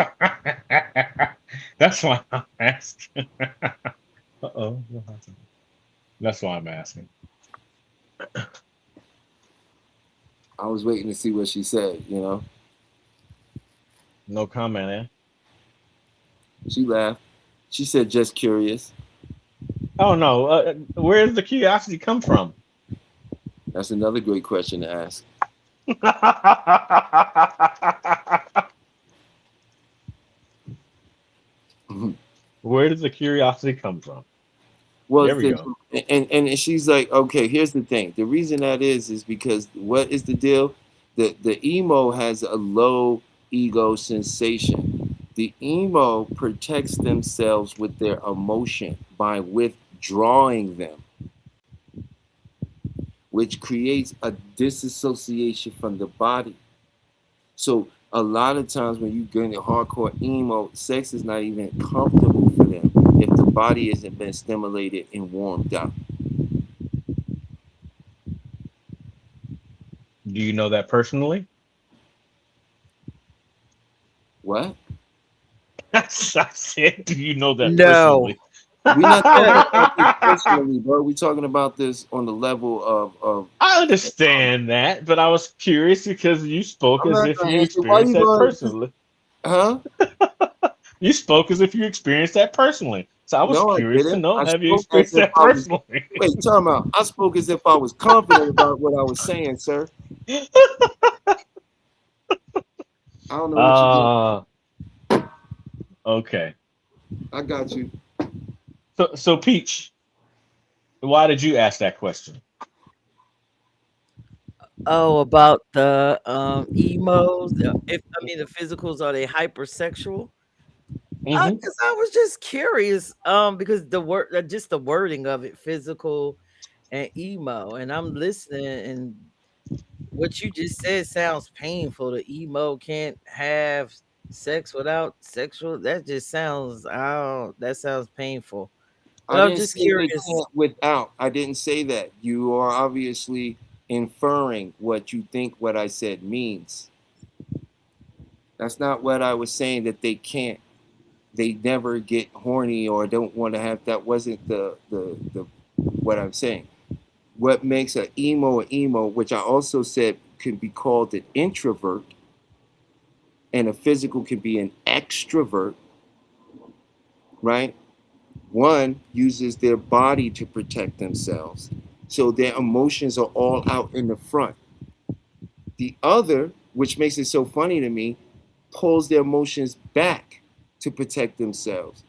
why I'm asking. Uh-oh. That's why I'm asking. I was waiting to see what she said. No comment, eh? She laughed. She said, "Just curious." Oh no, where does the curiosity come from? That's another great question to ask. Where does the curiosity come from? Well, There we go. and she's like, okay, here's the thing. The reason that is because what is the deal? The emo has a low ego sensation. The emo protects themselves with their emotion by withdrawing them, which creates a disassociation from the body. So a lot of times when you get into hardcore emo, sex is not even comfortable for them if the body hasn't been stimulated and warmed up. Do you know that personally? What? I said, do you know that No. personally? We're not talking about this personally, bro. We're talking about this on the level of I understand that, but I was curious because you spoke I'm as not if gonna you answer. Why experienced you that going personally. huh? You spoke as if you experienced that personally. So I was No, I curious to didn't. know, I have you spoke as experienced if that I was personally? wait, time out. I spoke as if I was confident about what I was saying, sir. I don't know what you did. uh okay. I got you. So Peach, why did you ask that question? Oh, about the emos. If I mean the physicals, are they hypersexual? Hmm. Because I was just curious. Because the word, just the wording of it, physical and emo, and I'm listening, and what you just said sounds painful. The emo can't have sex without sexual. That just sounds. Oh, that sounds painful. But I I'm didn't just say they curious. can't without. I didn't say that. You are obviously inferring what you think what I said means. That's not what I was saying that they can't. They never get horny or don't want to have that wasn't the what I'm saying. What makes an emo, which I also said can be called an introvert, and a physical can be an extrovert, right? One uses their body to protect themselves, so their emotions are all out in the front. The other, which makes it so funny to me, pulls their emotions back to protect themselves.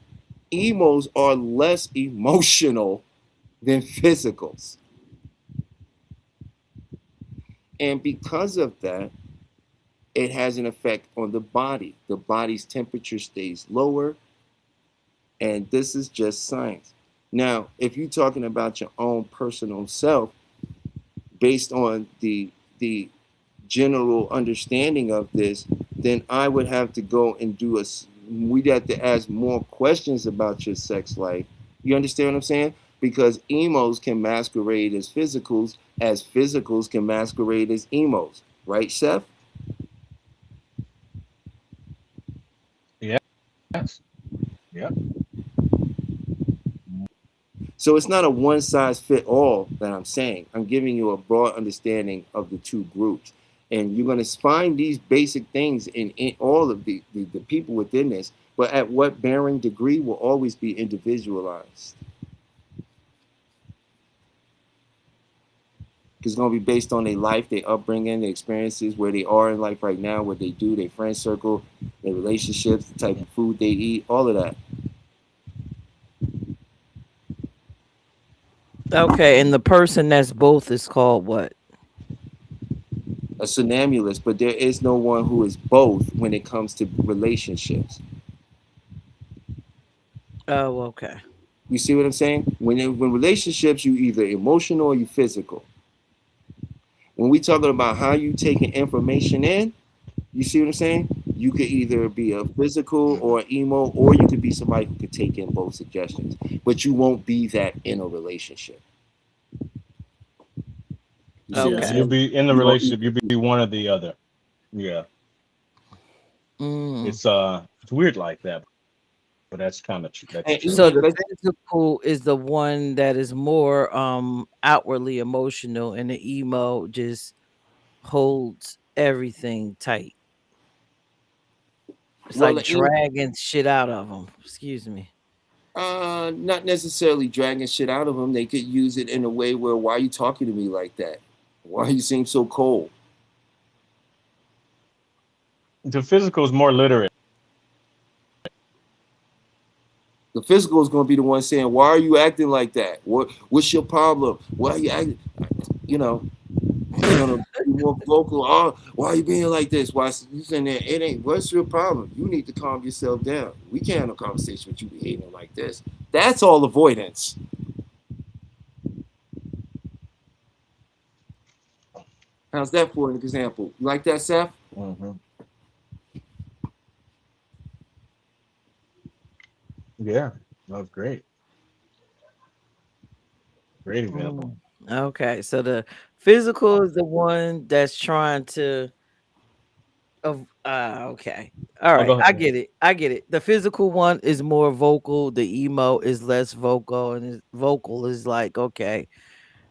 Emos are less emotional than physicals. And because of that, it has an effect on the body. The body's temperature stays lower, and this is just science. Now, if you're talking about your own personal self, based on the general understanding of this, then I would have to go and do a. We'd have to ask more questions about your sex life. You understand what I'm saying? Because emos can masquerade as physicals can masquerade as emos, right, Seth? Yes. Yep. So it's not a one size fit all that I'm saying. I'm giving you a broad understanding of the two groups. And you're going to find these basic things in all of the people within this, but at what varying degree will always be individualized. Because it's going to be based on their life, their upbringing, their experiences, where they are in life right now, what they do, their friend circle, their relationships, the type of food they eat, all of that. Okay, and the person that's both is called what? A somnambulist, but there is no one who is both when it comes to relationships. Oh, okay. You see what I'm saying? When relationships, you either emotional or you physical. When we talking about how you taking information in, you see what I'm saying? You could either be a physical or an emo, or you could be somebody who could take in both suggestions. But you won't be that in a relationship. You see what I'm Yeah. Okay. You'll saying? be in the You don't relationship. You'll be one or the other. Yeah. Mm. It's weird like that, but that's kind of true. That's and true. So even the let's physical is the one that is more outwardly emotional, and the emo just holds everything tight. It's Well, like dragging shit out of them. Excuse me. not necessarily dragging shit out of them. They could use it in a way where, why are you talking to me like that? Why you seem so cold? The physical is more literate. The physical is going to be the one saying, why are you acting like that? What's your problem? Why are you acting? You know, you're going to be more vocal. Oh, why are you being like this? Why you saying that? It ain't. What's your problem? You need to calm yourself down. We can't have a conversation with you behaving like this. That's all avoidance. How's that for an example? You like that, Seth? Mm-hmm. Yeah, that was great. Great example. Okay, so the physical is the one that's trying to. Okay, all Oh, right, go I ahead. get it. I get it. The physical one is more vocal. The emo is less vocal, and vocal is like, okay,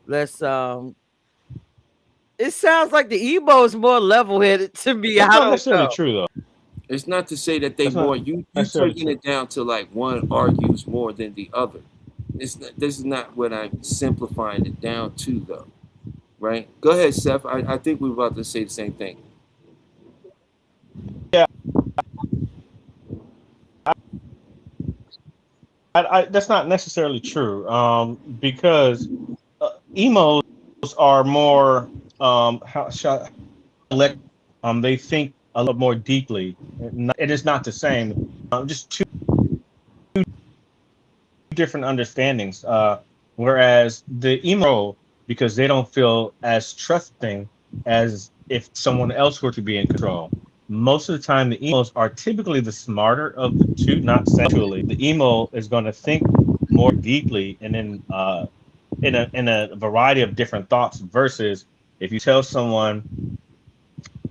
let's. It sounds like the emo is more level headed to me. That's I not don't necessarily know. true, though. It's not to say that they That's not more. You necessarily taking true. it down to like one argues more than the other. It's not, this is not what I'm simplifying it down to, though. Right? Go ahead, Seth. I think we're about to say the same thing. Yeah, that's not necessarily true. Because emos are more how shall elect. They think a little more deeply. It is not the same. Just two different understandings. Whereas the emo, because they don't feel as trusting as if someone else were to be in control. Most of the time, the emos are typically the smarter of the two, not sexually. The emo is going to think more deeply and in a variety of different thoughts. Versus if you tell someone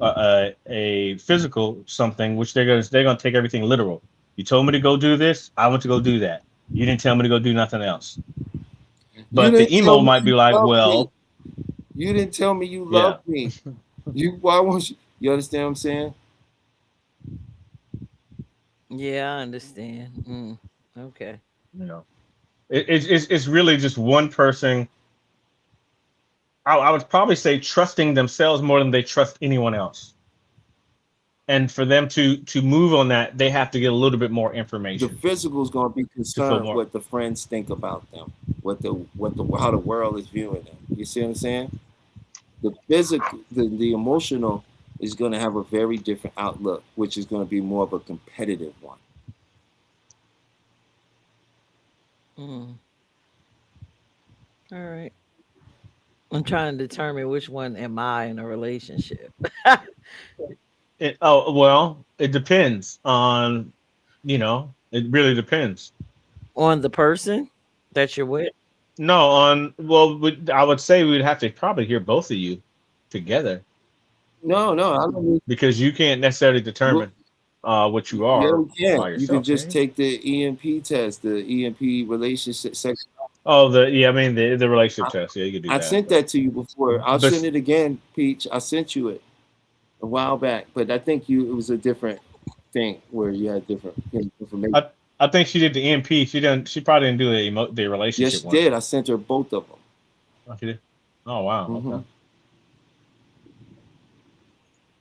a physical something, which they're gonna take everything literal. You told me to go do this, I want to go do that. You didn't tell me to go do nothing else. You But the didn't tell emo me might be you like, loved me. well, You didn't tell me you yeah, loved me. Why won't you? You understand what I'm saying? Yeah, I understand. Okay. you know, it's really just one person. I would probably say trusting themselves more than they trust anyone else. And for them to move on that, they have to get a little bit more The information physical is going to be to feel concerned more. what the friends think about them, what the how the world is viewing them. You see what I'm saying? The physical, the emotional is going to have a very different outlook, which is going to be more of a competitive one. Mm. All right. I'm trying to determine which one am I in a relationship. Well, it depends on, it really depends. On the person that you're with. No, well, I would say we'd have to probably hear both of you together No, I don't mean. because you can't necessarily determine what you Yeah, are we can. by You can yourself, can just you? take the EMP test, the EMP relationship sex. Oh, I mean the relationship test. Yeah, you could do I that, sent but that to you before. I'll but send it again, Peach. I sent you it a while back, but I think it was a different thing where you had different information. I think she did the EMP. She probably didn't do the Yes, relationship she one. did. I sent her both of them. Oh, she did. Oh wow. Mm-hmm. Okay.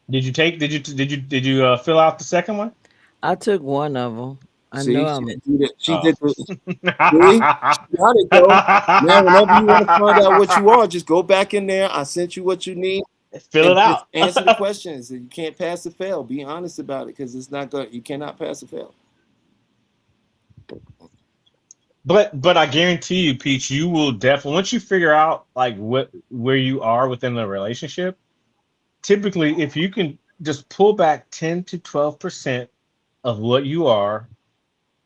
Did you fill out the second one? I took one of them. I know See, she I'm. didn't do that. She Oh. did the. See, she got it though. Now, whenever you want to find out what you are, just go back in there. I sent you what you need, Fill and it just out. answer the questions. You can't pass or fail. Be honest about it, because it's not good. You cannot pass or fail. But I guarantee you, Peach, you will definitely once you figure out like where you are within the relationship. Typically, if you can just pull back 10 to 12% of what you are,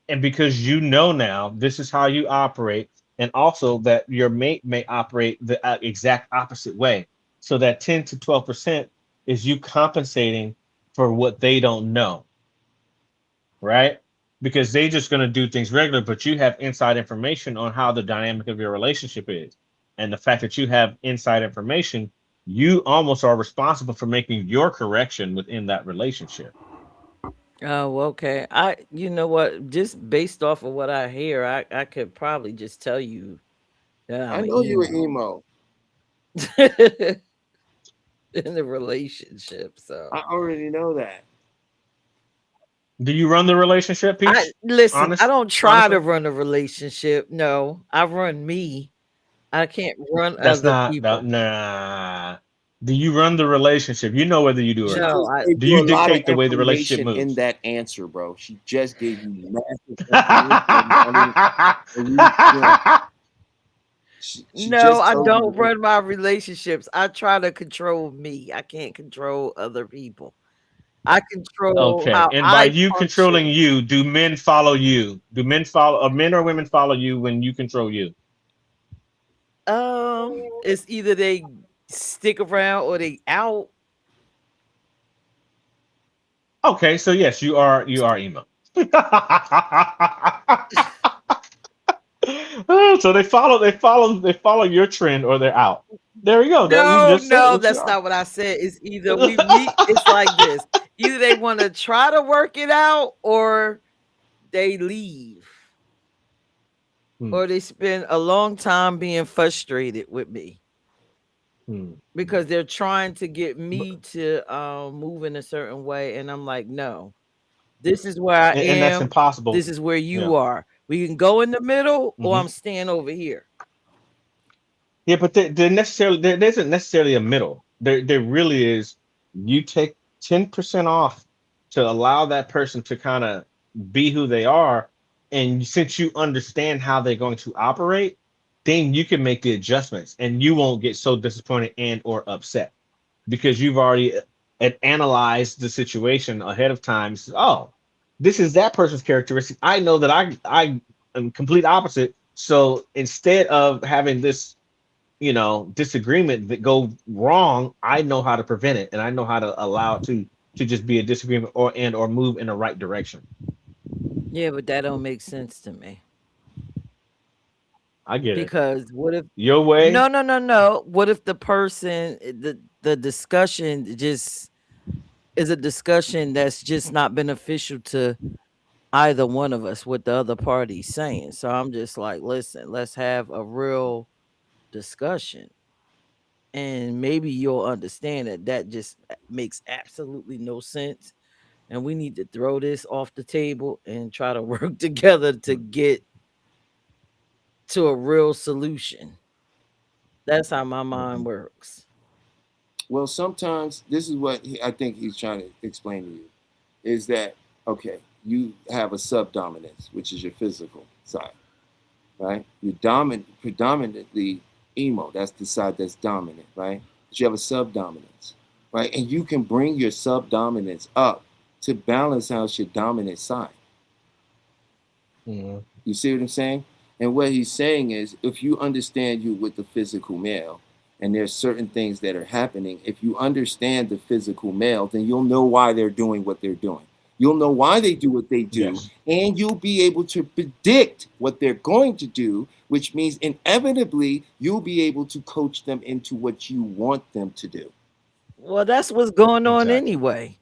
and because you know now this is how you operate, and also that your mate may operate the exact opposite way, so that 10 to 12% is you compensating for what they don't know, right? Because they just going to do things regular, but you have inside information on how the dynamic of your relationship is. And the fact that you have inside information, you almost are responsible for making your correction within that relationship. Oh, okay. You know what? Just based off of what I hear, I could probably just tell you that I I'm an know you were emo emo. in the relationship. So I already know that. Do you run the relationship, I Peach? listen. I Honest, don't try to honestly, run a relationship. No, I run me. I can't run that's other not that. people. Nah. Do you run the relationship? You know whether you do or She not. No, just I gave Do you you a lot of dictate the way the relationship information in moves? that answer, bro. She just gave you massive information. I mean, and you know, she no, just I told don't you. run my relationships. I try to control me. I can't control other people. I control Okay, how and by I you controlling function. you, do men follow you? Do men follow, or men or women follow you when you control you? It's either they stick around or they out. Okay, so yes, you are emo. Oh, so they follow your trend or they're out. There we go. That you No, just said no, what you that's are. not what I said. It's either we meet. It's like this. Either they want to try to work it out or they leave. Hmm, Or they spend a long time being frustrated with me hmm, hmm. because they're trying to get But- me to move in a certain way. And I'm like, no, this is where I and that's am. This impossible. is where Yeah. you are. We can go in the middle or Hmm. I'm staying over here. Yeah, but there isn't necessarily a middle. There really is. You take 10% off to allow that person to kind of be who they are, and since you understand how they're going to operate, then you can make the adjustments, and you won't get so disappointed and or upset because you've already analyzed the situation ahead of time. Says, oh, this is that person's characteristic. I know that I am complete opposite. So instead of having this disagreement that go wrong, I know how to prevent it, and I know how to allow it to just be a disagreement or move in the right direction. Yeah, but that don't make sense to me. I get it. Because what if Your no, way. no, no, no. What if the person the discussion just is a discussion that's just not beneficial to either one of us what the other party's saying. So I'm just like, listen, let's have a real discussion. And maybe you'll understand that that just makes absolutely no sense. And we need to throw this off the table and try to work together to get to a real solution. That's how my mind Mhm. works. Well, sometimes this is what I think he's trying to explain to you is that okay, you have a subdominance, which is your physical side, right? You're predominantly emo. That's the side that's dominant, right? But you have a subdominance, right? And you can bring your subdominance up to balance out your dominant side. Mhm. You see what I'm saying? And what he's saying is if you understand you with the physical male, and there's certain things that are happening, if you understand the physical male, then you'll know why they're doing what they're doing. You'll know why they do what they do, Yes. and you'll be able to predict what they're going to do, which means inevitably you'll be able to coach them into what you want them to do. Well, that's what's going on Exactly. anyway.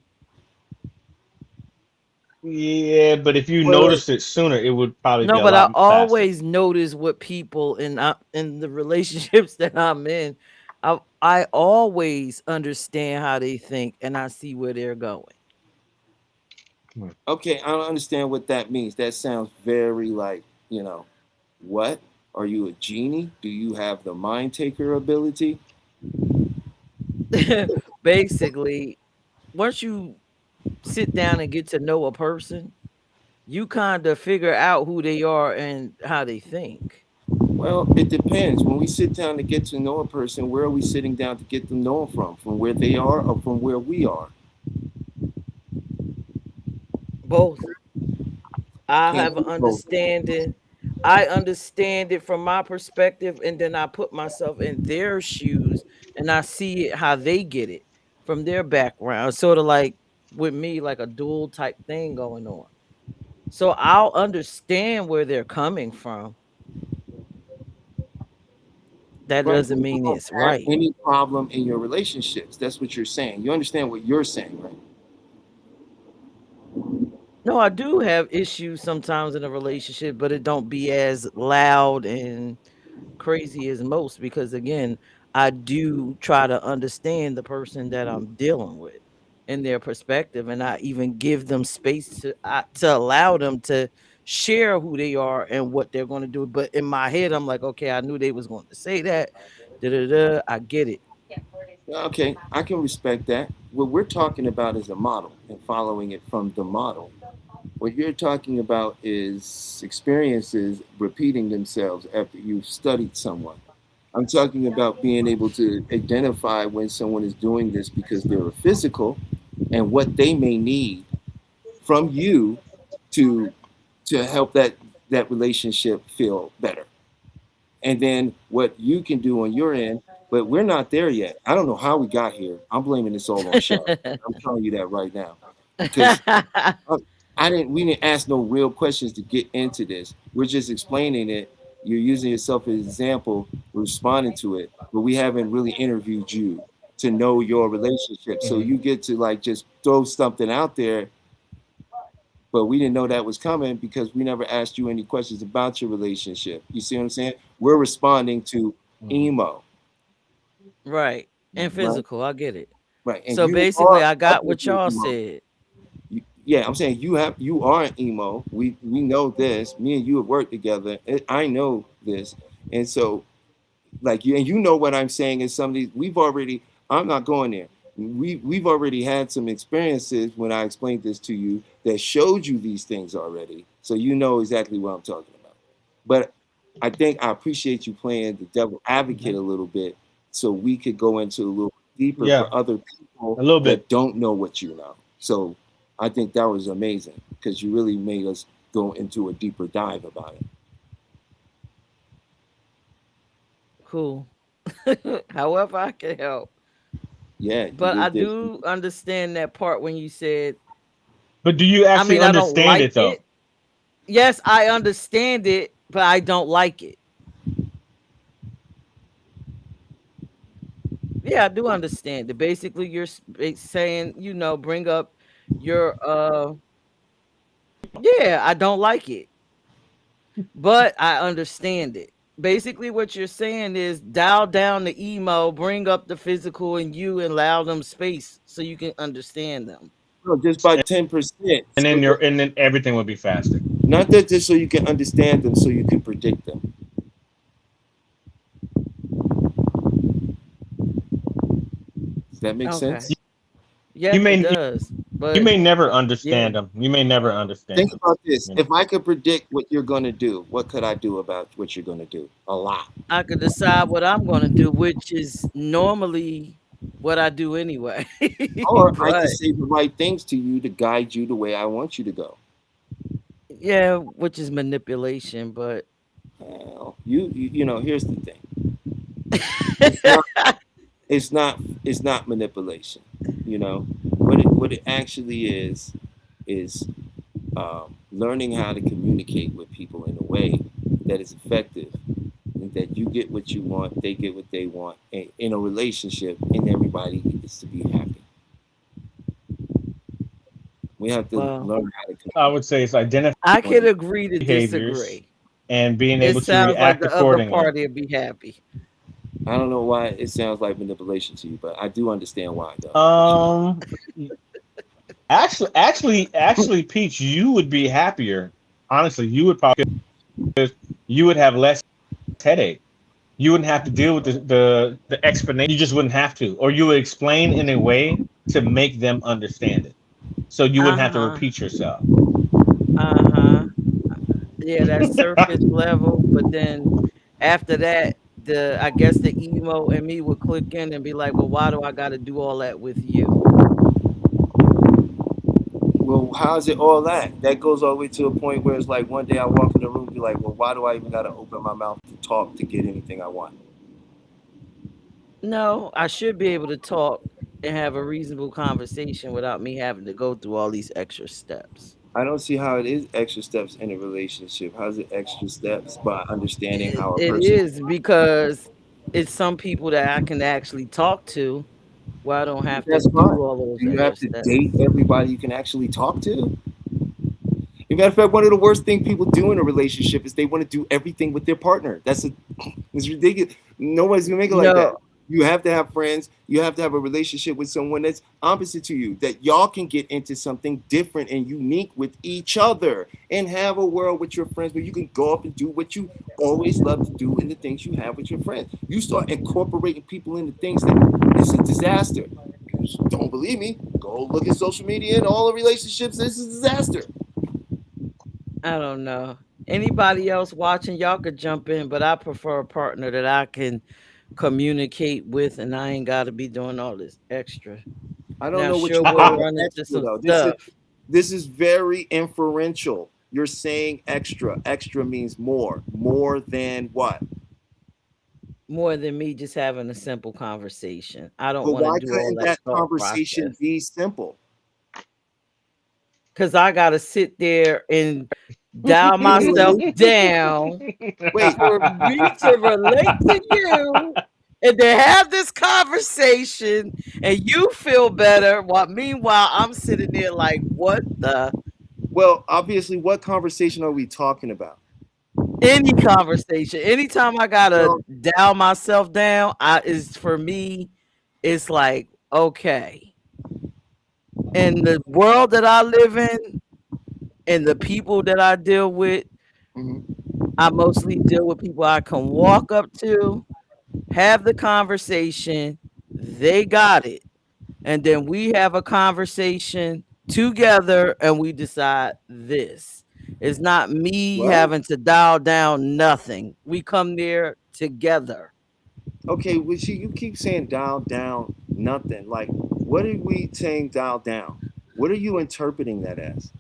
Yeah, but if you Wait, wait. noticed it sooner, it would probably be No, a but I lot faster. always notice what people in the relationships that I'm in. I always understand how they think and I see where they're going. Hmm. Okay, I don't understand what that means. That sounds very like, what? Are you a genie? Do you have the mind taker ability? Basically, once you sit down and get to know a person, you kind of figure out who they are and how they think. Well, it depends. When we sit down to get to know a person, where are we sitting down to get to know them from? From where they are or from where we are? Both. I Can't have an do both. understanding. I understand it from my perspective, and then I put myself in their shoes and I see it how they get it from their background. Sort of like with me, like a dual type thing going on. So I'll understand where they're coming from. That Right. But doesn't you mean don't it's have right. any problem in your relationships. That's what you're saying. You understand what you're saying, right? No, I do have issues sometimes in a relationship, but it don't be as loud and crazy as most because again, I do try to understand the person that I'm dealing with and their perspective, and I even give them space to allow them to share who they are and what they're going to do. But in my head, I'm like, okay, I knew they was going to say that. Da, da, da, I get it. Okay, I can respect that. What we're talking about is a model and following it from the model. What you're talking about is experiences repeating themselves after you've studied someone. I'm talking about being able to identify when someone is doing this because they're a physical and what they may need from you to help that relationship feel better. And then what you can do on your end, but we're not there yet. I don't know how we got here. I'm blaming this all on Shar. I'm telling you that right now because I didn't. We didn't ask no real questions to get into this. We're just explaining it. You're using yourself as an example, responding to it, but we haven't really interviewed you to know your relationship. So Mhm. you get to like just throw something out there, but we didn't know that was coming because we never asked you any questions about your relationship. You see what I'm saying? We're responding to Mhm. emo, Right. And right? physical, I get it. Right, and So you basically, are I got what technically y'all emo. said. Yeah, I'm saying you are an emo. We know this. Me and you have worked together. I know this, and so like you and you know what I'm saying is some of these we've already. I'm not going there. We've already had some experiences when I explained this to you that showed you these things already, so you know exactly what I'm talking about. But I think I appreciate you playing the devil advocate Mhm. a little bit, so we could go into a little deeper Yeah, for other people a little bit. that don't know what you know. So I think that was amazing because you really made us go into a deeper dive about it. Cool. However, I can help. Yeah, you But I did this. do understand that part when you said, But do you I actually mean, I don't understand like it though? it. Yes, I understand it, but I don't like it. Yeah, I do understand it. Basically, you're saying, bring up your yeah, I don't like it, but I understand it. Basically, what you're saying is dial down the emo, bring up the physical in you, and allow them space so you can understand them. No, just by 10%. And So then that, everything would be faster. not that just so you can understand them, so you can predict them. Does that make Okay. sense? You Yes, it may does. you But may never yeah, understand them. You may never understand Think them. about this. You know. If I could predict what you're going to do, what could I do about what you're going to do? A lot. I could decide what I'm going to do, which is normally what I do anyway. Or I could But say the right things to you to guide you the way I want you to go. yeah, which is manipulation. But Well, here's the thing. It's not it's not it's not manipulation. What it actually is learning how to communicate with people in a way that is effective and that you get what you want, they get what they want in a relationship, and everybody gets to be happy. We have to well, learn how to I would say it's identifying I can agree to behaviors disagree. and being It able to sounds like react the other accordingly. party will be happy. I don't know why it sounds like manipulation to you, but I do understand why though. Um, actually, Peach, you would be happier. Honestly, you would probably you would have less headache. You wouldn't have to deal with the explanation. You just wouldn't have to, or you would explain in a way to make them understand it, so you wouldn't have to Uh-huh. repeat yourself. Uh-huh. Yeah, that's surface level, but then after that, I guess the emo and me would click in and be like, well, why do I gotta do all that with you? Well, how's it all that? That goes all the way to a point where it's like one day I walk in the room and be like, well, why do I even gotta open my mouth to talk to get anything I want? No, I should be able to talk and have a reasonable conversation without me having to go through all these extra steps. I don't see how it is extra steps in a relationship. How's it extra steps by understanding It, how a it person. is because it's some people that I can actually talk to where I don't have to That's do fine. all Do those you extra have to steps. date everybody you can actually talk to? As a matter of fact, one of the worst things people do in a relationship is they want to do everything with their partner. It's ridiculous. Nobody's gonna make it like that. No, You have to have friends. You have to have a relationship with someone that's opposite to you, that y'all can get into something different and unique with each other, and have a world with your friends where you can go up and do what you always love to do and the things you have with your friends. You start incorporating people into things that it's a disaster. You don't believe me? Go look at social media and all the relationships. It's a disaster. I don't know. Anybody else watching, y'all could jump in, but I prefer a partner that I can communicate with, and I ain't got to be doing all this extra. I don't Now, know what sure, you we'll mean by run into extra some though. stuff. This is very inferential. You're saying extra. Extra means more. More than what? More than me just having a simple conversation. I don't But want to why do all couldn't that that thought conversation process be simple? because I got to sit there and dial myself down Wait, for me to relate to you and then have this conversation and you feel better while meanwhile I'm sitting there like what the well, obviously, what conversation are we talking about? any conversation anytime I gotta Well, dial myself down I is for me it's like okay in the world that I live in and the people that I deal with mhm. I mostly deal with people I can walk up to have the conversation they got it and then we have a conversation together and we decide this. It's not me What? having to dial down nothing. We come there together. Okay, well, you keep saying dial down nothing. Like, what are we saying dial down? What are you interpreting that as?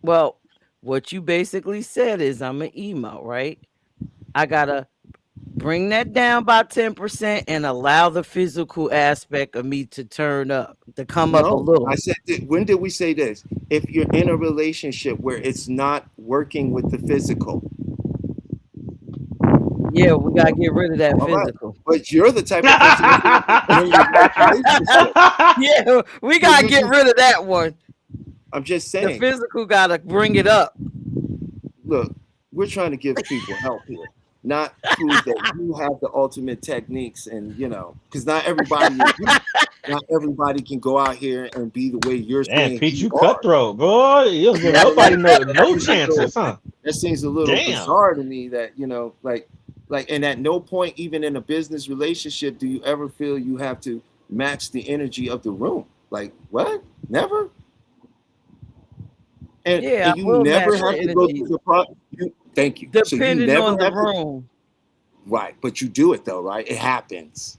Well, what you basically said is I'm an emo, right? I gotta bring that down by 10% and allow the physical aspect of me to turn up, to come up a No, I little. said, when did we say this? If you're in a relationship where it's not working with the physical, Yeah, we gotta get rid of that all right. physical. But you're the type of person that's going to bring your relationship. Yeah, we So gotta you get just, rid of that one. I'm just The saying, physical gotta bring it up. look, we're trying to give people help here, not prove that you have the ultimate techniques and, because not everybody is you. Not everybody can go out here and be the way you're Damn, saying Pete, you you are. cutthroat, boy. You don't give nobody no chances, huh? That seems a little Damn. bizarre to me that, and at no point, even in a business relationship, do you ever feel you have to match the energy of the room. Like, what? Never? Yeah, I And you will never match the have to go energy through the process. Thank you. So you depending never on the have to, room. right? But you do it though, right? It happens,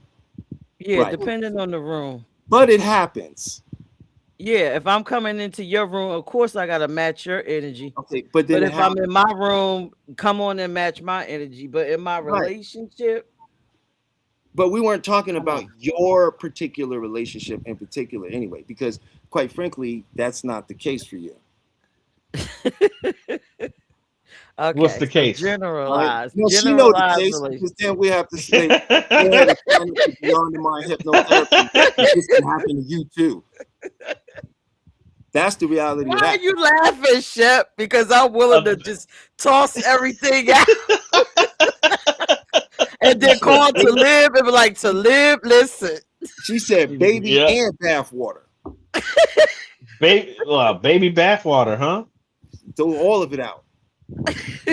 Yeah, right? depending on the room. But it happens. Yeah, if I'm coming into your room, of course I gotta match your energy. Okay, but then But it if I'm happens, in my room, come on and match my energy. But in my right? relationship, But we weren't talking about your particular relationship in particular, anyway, because quite frankly, that's not the case for you. What's okay, the so case? All right. generalized, No, she know the generalized case relationship. because then we have to say, go ahead and sign up for Beyond the Mind hypnotherapy. This can happen to you too. That's the reality Why of are that. you laughing, Shep? Because I'm willing to just toss everything out and then call to live and be like, to live, listen. She said baby Yeah. and bath water. Baby bathwater, huh? Throw all of it out.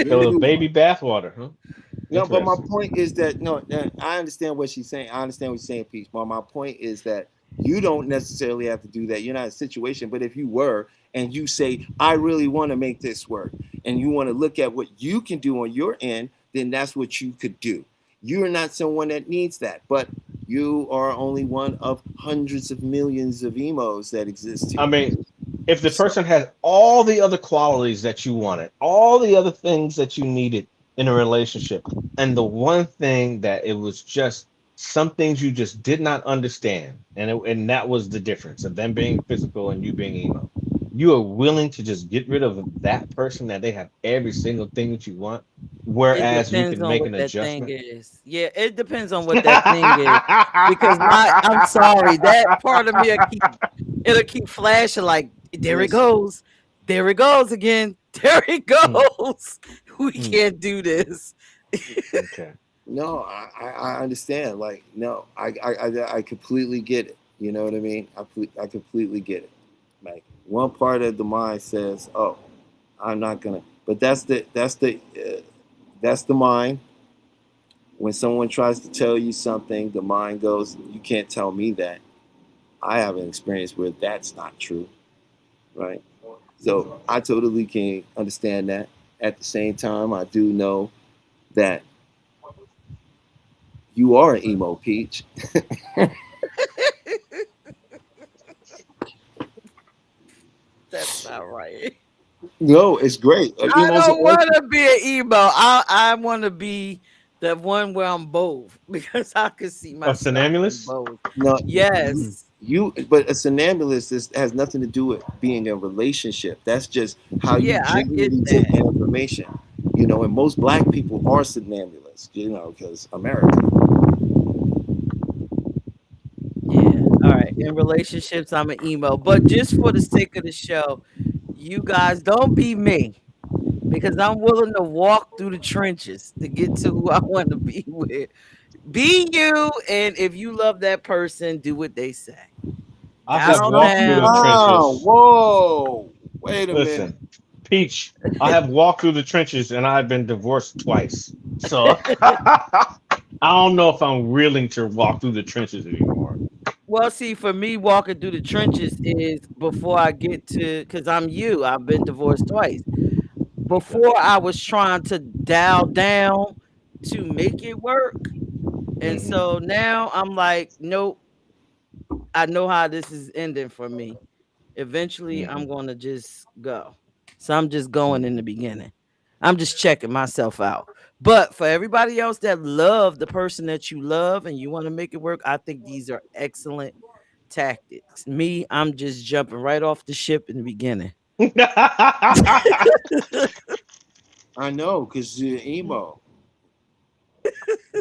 So the baby bathwater, huh? No, but my Interesting. point is that I understand what she's saying. I understand what she's saying, Peach. But my point is that you don't necessarily have to do that. You're not in a situation, but if you were and you say, I really want to make this work, and you want to look at what you can do on your end, then that's what you could do. You're not someone that needs that, but you are only one of hundreds of millions of emos that exist here. I mean, if the person has all the other qualities that you wanted, all the other things that you needed in a relationship, and the one thing that it was just some things you just did not understand, and that was the difference of them being physical and you being emo. You are willing to just get rid of that person that they have every single thing that you want, It whereas you depends can on make what an that thing adjustment. is. Yeah, it depends on what that thing is. Because I'm sorry, that part of me it'll keep flashing like there it Listen, goes. There it goes again. There it goes. We can't do this. Okay. No, I understand. Like, no, I completely get it. You know what I mean? I completely get it. Like, one part of the mind says, "Oh, I'm not gonna," but that's the mind. When someone tries to tell you something, the mind goes, "You can't tell me that. I have an experience where that's not true." Right? So I totally can understand that. At the same time, I do know that you are an emo peach. That's not right. No, it's great. I Emos are don't want awesome. to be an emo. I want to be the one where I'm both because I could see A myself in Funambulist? both. No, Yes. but a somnambulist has nothing to do with being in a relationship. That's just how you Yeah, I get genuinely take that. in information. You know, and most black people are somnambulists. You know, because America. Yeah. All right. In relationships, I'm an emo. But just for the sake of the show, you guys don't be me because I'm willing to walk through the trenches to get to who I want to be with. Be you, and if you love that person, do what they say. I have Down, Slow walked through the down. down. trenches. Whoa. Wait a minute. Listen, Peach, I have walked through the trenches and I've been divorced twice. So I don't know if I'm willing to walk through the trenches anymore. Well, see, for me, walking through the trenches is before I get to, because I'm you. I've been divorced twice. Okay. Before I was trying to dial down to make it work. And Hmm. so now I'm like, nope, I know how this is ending for me. Eventually, I'm Hmm. going to just go. So I'm just going in the beginning. I'm just checking myself out. But for everybody else that love the person that you love and you want to make it work, I think these are excellent tactics. Me, I'm just jumping right off the ship in the beginning. I know, because you're emo.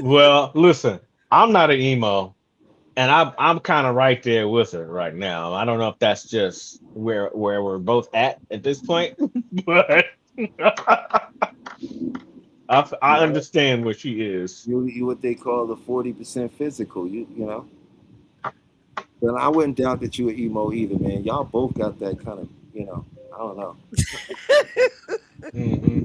Well, listen, I'm not an emo, and I'm kind of right there with her right now. I don't know if that's just where we're both at this point, but I You know, understand where she is. you what they call the 40% physical. You know. But I wouldn't doubt that you were emo either, man. Y'all both got that kind of, I don't know. Hmm.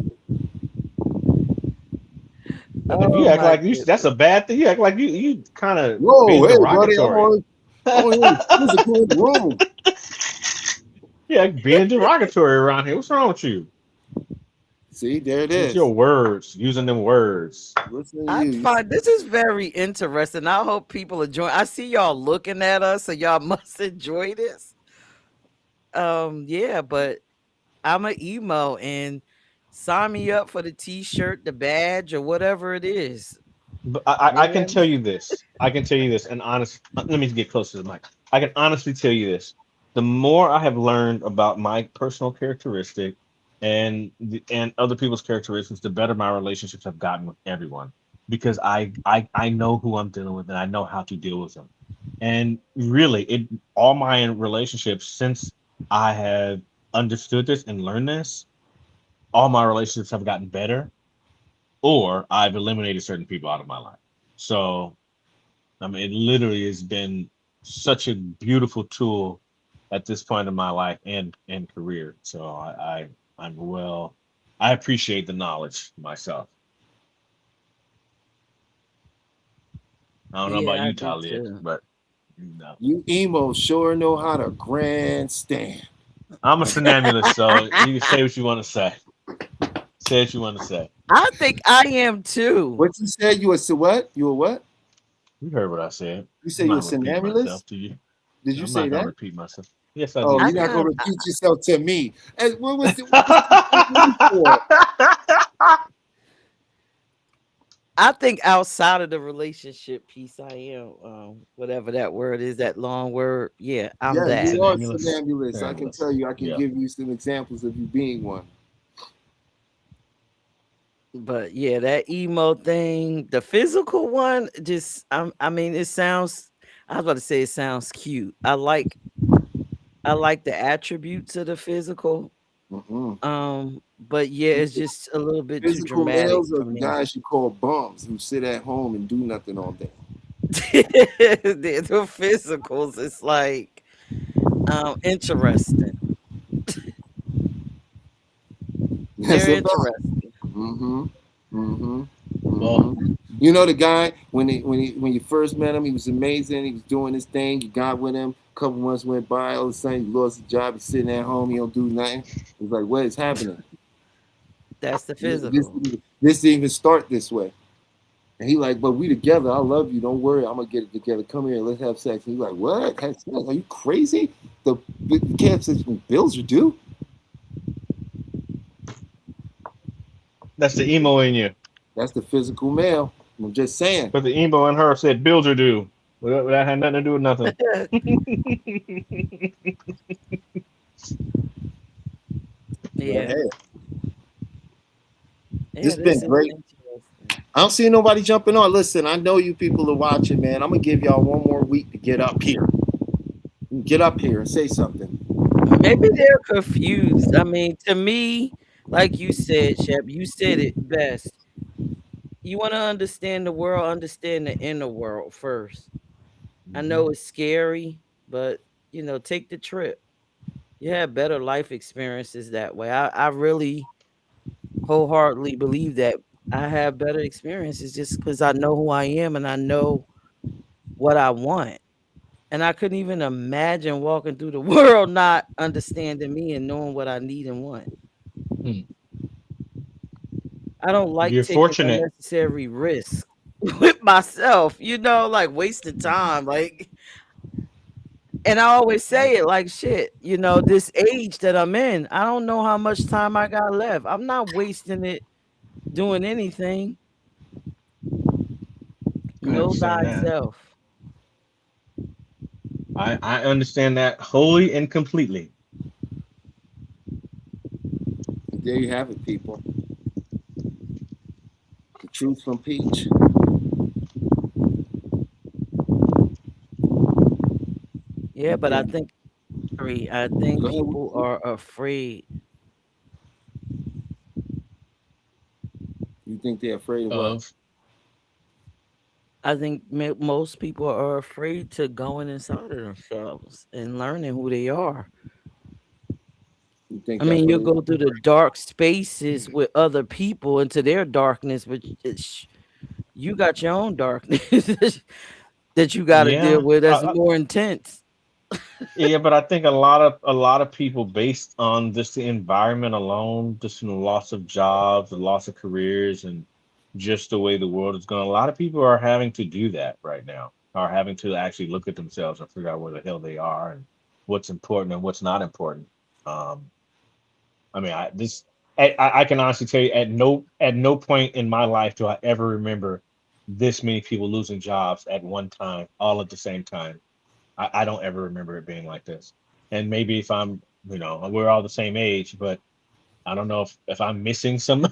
And you Oh act my like that's goodness. a bad thing. You act like you kind of being Whoa, hey, buddy, derogatory. I'm only physical in the room. Yeah, being derogatory around here. What's wrong with you? See, there it With your is. words, using them words. Listen to I you. find this is very interesting. I hope people enjoy. I see y'all looking at us, so y'all must enjoy this. Yeah, but I'm an emo and sign me up for the t-shirt, the badge, or whatever it is. But I can Man. tell you this. I can tell you this, and honest. Let me get close to the mic. I can honestly tell you this. The more I have learned about my personal characteristic and other people's characteristics, the better my relationships have gotten with everyone. Because I know who I'm dealing with and I know how to deal with them. And really, it all my relationships since I have understood this and learned this, all my relationships have gotten better, or I've eliminated certain people out of my life. So, I mean, it literally has been such a beautiful tool at this point in my life and career. So I'm well. I appreciate the knowledge myself. I don't know about Yeah, I you, do Talia, too. but no. You emo sure know how to grandstand. I'm a somnambulist, so you can say what you want to say. Say what you want to say. I think I am too. What you said? You were what? You were what? You heard what I said. You I'm said you were not gonna repeat myself somnambulist? to you. Did you I'm say not gonna that? repeat myself. Yes, I Oh, did I you're not say gonna kind repeat yourself to me. And what's the for? that. I think outside of the relationship piece, I am whatever that word is, that long word. Yeah, I'm Yeah, that. you are Somnambulist. somnambulist. I can tell Somnambulist. you. I can Yeah. give you some examples of you being one. But yeah, that emo thing, the physical one, just I mean, it sounds. I was about to say it sounds cute. I like the attributes of the physical. But yeah, it's just a little bit too Physical dramatic males are for the me. guys you call bums who sit at home and do nothing all day. The physicals, it's like interesting. That's They're a bum. interesting. Mm-hmm. Mm-hmm. Well, Mm-hmm. You know the guy when you first met him, he was amazing. He was doing his thing. You got with him. A couple months went by. All of a sudden, he lost his job. He's sitting at home. He don't do nothing. He's like, what is happening? That's the This physical. this didn't even start this way. And he like, but we together. I love you. Don't worry. I'm gonna get it together. Come here. Let's have sex. And he's like, what? Have sex? Are you crazy? The can't say bills are due. that's the emo in you. That's the physical male. I'm just saying. But the emo in her said bills are due. Well, that had nothing to do with nothing. But Yeah. hey, Yeah, this this been is great. interesting. I don't see nobody jumping on. Listen, I know you people are watching, man. I'm gonna give y'all one more week to get up here. Get up here and say something. Maybe they're confused. I mean, to me, like you said, Shep, you said it best. You want to understand the world, understand the inner world first. I know it's scary, but take the trip. You have better life experiences that way. I really wholeheartedly believe that I have better experiences just because I know who I am and I know what I want. And I couldn't even imagine walking through the world not understanding me and knowing what I need and want. Hmm. I don't like You're taking fortunate. unnecessary risks with myself, like wasting time. And I always say it like shit, this age that I'm in, I don't know how much time I got left. I'm not wasting it doing anything. I Know understand that. thyself. I understand that wholly and completely. There you have it, people. The truth from Peach. Yeah, but I Yeah. think I think Go ahead. people are afraid. You think they're afraid of what? Of I think most people are afraid to going inside of themselves and learning who they are. You think I that's mean, what you'll it go through the dark spaces with other people into their darkness, but you got your own darkness that you got to deal yeah. with. That's more intense. Yeah, but I think a lot of people based on just the environment alone, just from the loss of jobs, the loss of careers, and just the way the world is going. A lot of people are having to do that right now. Are having to actually look at themselves and figure out where the hell they are and what's important and what's not important. Um, I mean, I can honestly tell you at no point in my life do I ever remember this many people losing jobs at one time, all at the same time. I don't ever remember it being like this. And maybe if we're all the same age, but I don't know if I'm missing some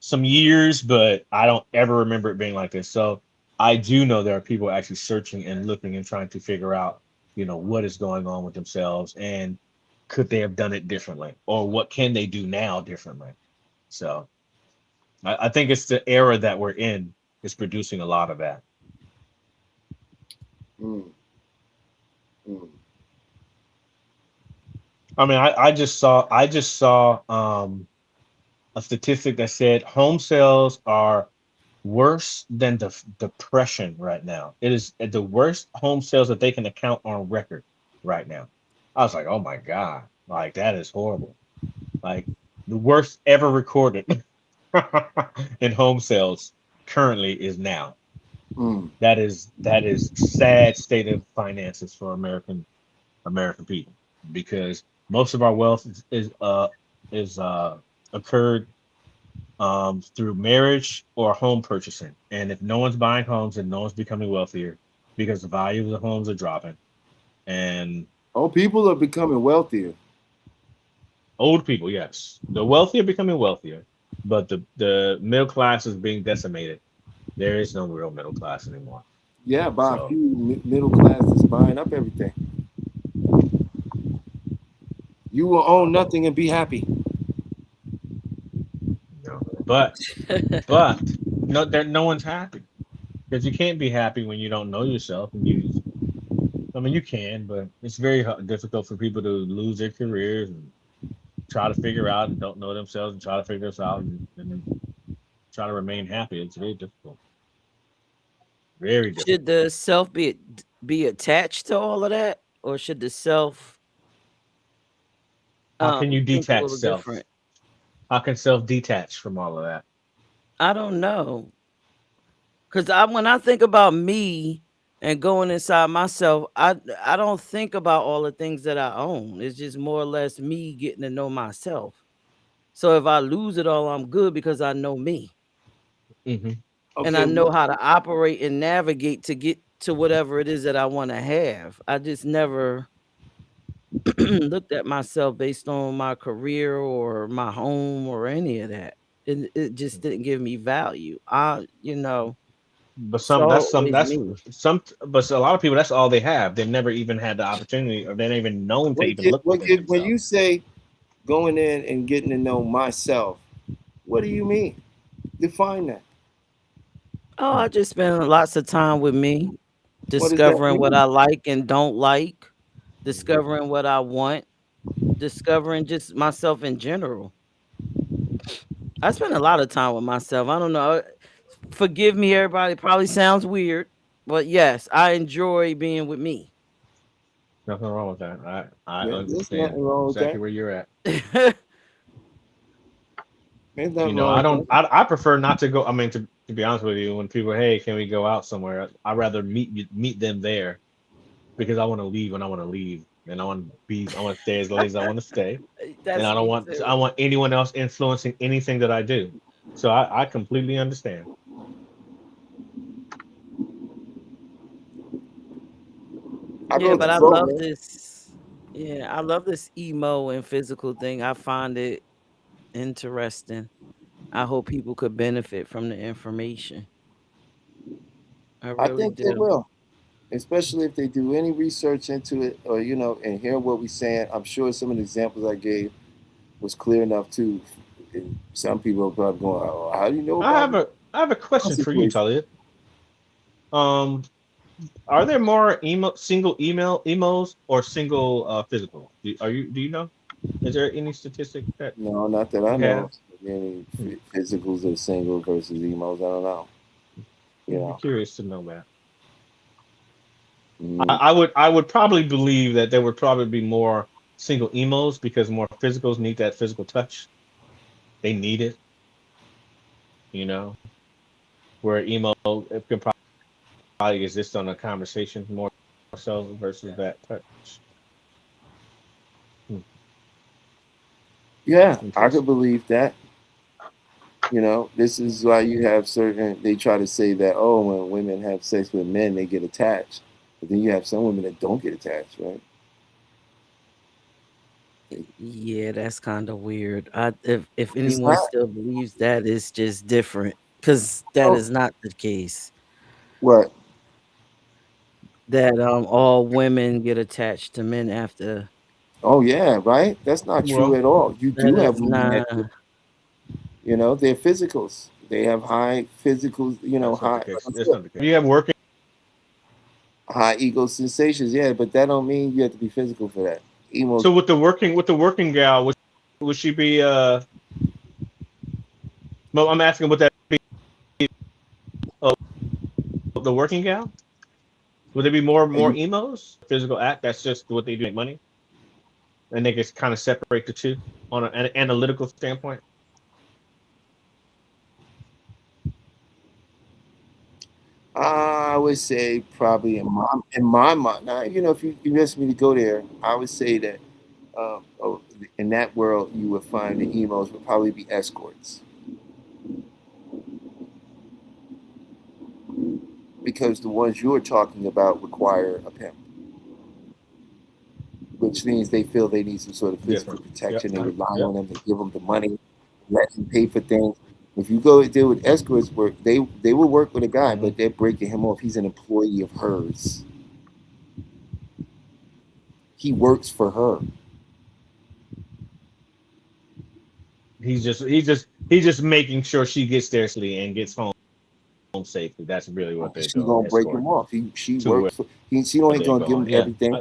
some years, but I don't ever remember it being like this. So I do know there are people actually searching and looking and trying to figure out, what is going on with themselves and could they have done it differently or what can they do now differently. So I think it's the era that we're in is producing a lot of that. Mm, mm. I mean, I just saw a statistic that said home sales are worse than the depression right now. It is at the worst home sales that they can account on record right now. I was like, oh my God, like that is horrible. Like the worst ever recorded in home sales currently is now. Mm. That is sad state of finances for American people because most of our wealth is occurred through marriage or home purchasing. And if no one's buying homes, then no one's becoming wealthier because the value of the homes are dropping. And Oh, people are becoming wealthier. old people, yes, the wealthy are becoming wealthier, but the middle class is being decimated. There is no real middle class anymore. Yeah, by a So few middle class is buying up everything. You will own nothing and be happy. but no one's happy because you can't be happy when you don't know yourself. And I mean, you can, but it's very difficult for people to lose their careers and try to figure out and don't know themselves and try to figure this out and try to remain happy. It's very difficult. Very difficult. Should the self be attached to all of that, or should the self How can you think a detach little self? different? How can self detach from all of that? I don't know, because when I think about me and going inside myself, I don't think about all the things that I own. It's just more or less me getting to know myself. So if I lose it all, I'm good because I know me Hmm. and I Okay, know how to operate and navigate to get to whatever it is that I want to have. I just never looked at myself based on my career or my home or any of that. It just didn't give me value. But It's always me. but a lot of people, that's all they have. They've never even had the opportunity, or they're not even known to even look within when themselves. you say going in and getting to know myself, what do you mean? Define that. Oh, I just spend lots of time with me, What does that discovering what mean? I like and don't like, discovering what I want, discovering just myself in general. I spend a lot of time with myself. I don't know. Forgive me, everybody. It probably sounds weird, but yes, I enjoy being with me. Nothing wrong with that. I Yeah, there's understand nothing wrong with exactly that. where you're at. There's You nothing know, wrong I with don't. that. I prefer not to go. I mean, to be honest with you, when people, hey, can we go out somewhere? I rather meet them there because I want to leave when I want to leave, and I want to stay as late as I want to stay, and That's me I too. want anyone else influencing anything that I do. So I completely understand. I Yeah, go with but the I flow, love man. this. Yeah, I love this emo and physical thing. I find it interesting. I hope people could benefit from the information. I I really think they do. will, especially if they do any research into it, or and hear what we're saying. I'm sure some of the examples I gave was clear enough too. And some people are probably going, "Oh, how do you know I about have a my question for you, situation?" Talia. Um, are there more single emos or single physical? Do you know? Is there any statistic that No, not that I you know. have? Any Hmm. physicals are single versus emos. I don't know. You I'd be know. curious to know that. Mm, I would probably believe that there would probably be more single emos because more physicals need that physical touch. They need it, you know. Where emo it can probably exist on a conversation more so versus that touch. Hmm, yeah, I could interesting. believe that. This is why you have certain. They try to say that, oh, when women have sex with men, they get attached. But then you have some women that don't get attached, right? Yeah, that's kind of weird. If It's anyone not. still believes that, it's just different because that Oh, is not the case. what? That all women get attached to men after. Oh, yeah, right. That's not true Well, at all. You That do have is women not. that do. They're physicals. They have high physicals. that's not the High, like case. I That's said, not the case. You have working. high ego sensations. Yeah, but that don't mean you have to be physical for that. Emos. So with the working gal, would she be well, I'm asking, would that be uh, the working gal? Would there be more emos? Physical act, that's just what they do to make money. And they just kind of separate the two on an analytical standpoint. I would say probably in my mind. Now, if you ask me to go there, I would say that in that world you would find the emos would probably be escorts because the ones you're talking about require a pimp, which means they feel they need some sort of physical Different. Yep. protection. They rely Yep. on them to give them the money, let them pay for things. If you go deal with escorts, work they will work with a guy, Hmm. but they're breaking him off. He's an employee of hers. He works for her. He's He's just making sure she gets there safely and gets home safely. That's really what they're She doing. gonna break Escort him off. She to where works for. She don't ain't they're gonna give him going. Yeah, everything.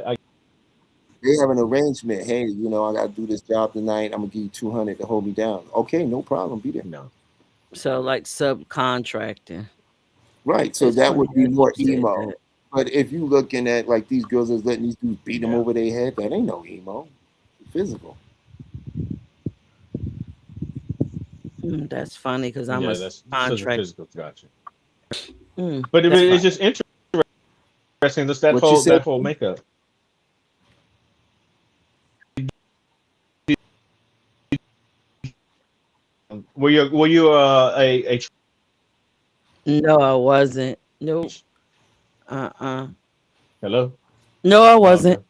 They have an arrangement. Hey, I gotta do this job tonight. I'm gonna give you 200 to hold me down. Okay, no problem. Be there. no. So like subcontracting. Right. So It's that funny would be that you more said emo. that. But if you looking at like these girls that's letting these dudes beat them Yeah. over their head, that ain't no emo. Physical. That's funny because I'm a Yeah, that's contract. physical. Gotcha. But That's it's funny. just interesting. Just What you said? that whole makeup. Were you a No, I wasn't. Nope. hello? No, I Oh, wasn't. okay.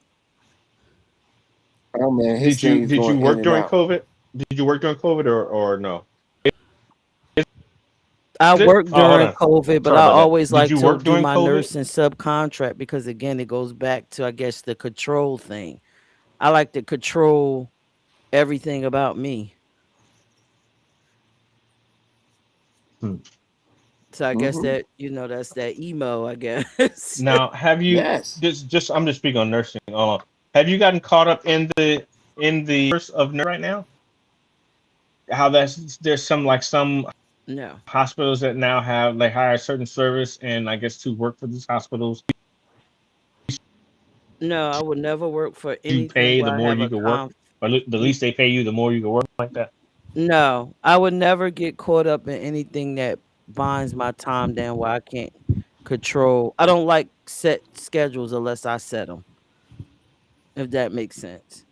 Oh man, his thing is Did you going in work and during out. COVID? Did you work during COVID or no? I Is it? worked Oh, hold during on. COVID, but Sorry I about that. always Did like you to work do during my COVID? nursing subcontract because again, it goes back to I guess the control thing. I like to control everything about me. Hmm. So I guess Mm-hmm. that that's that emo, I guess. Now, have you Yes. just I'm just speaking on nursing. Have you gotten caught up in the course of nursing right now? How there's some No. hospitals that now have like hire a certain service, and I guess to work for these hospitals, No, I would never work for you anything pay the where I more have you a can work, or the least they pay you, the more you can work like that. no, I would never get caught up in anything that binds my time down where I can't control. I don't like set schedules unless I set them, if that makes sense.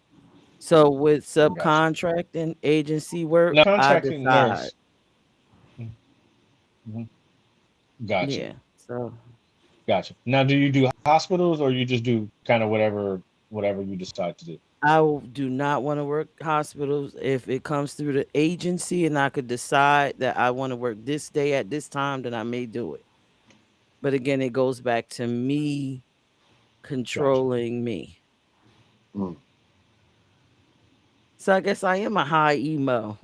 So with Gotcha. subcontracting agency work, Now, I contracting decide. nurse. Mhm. Gotcha. Yeah. So Gotcha. Now, do you do hospitals or you just do kind of whatever you decide to do? do not want to work hospitals. If it comes through the agency and I could decide that I want to work this day at this time, then I may do it. But again, it goes back to me Gotcha. controlling me. Mm. So I guess I am a high emo.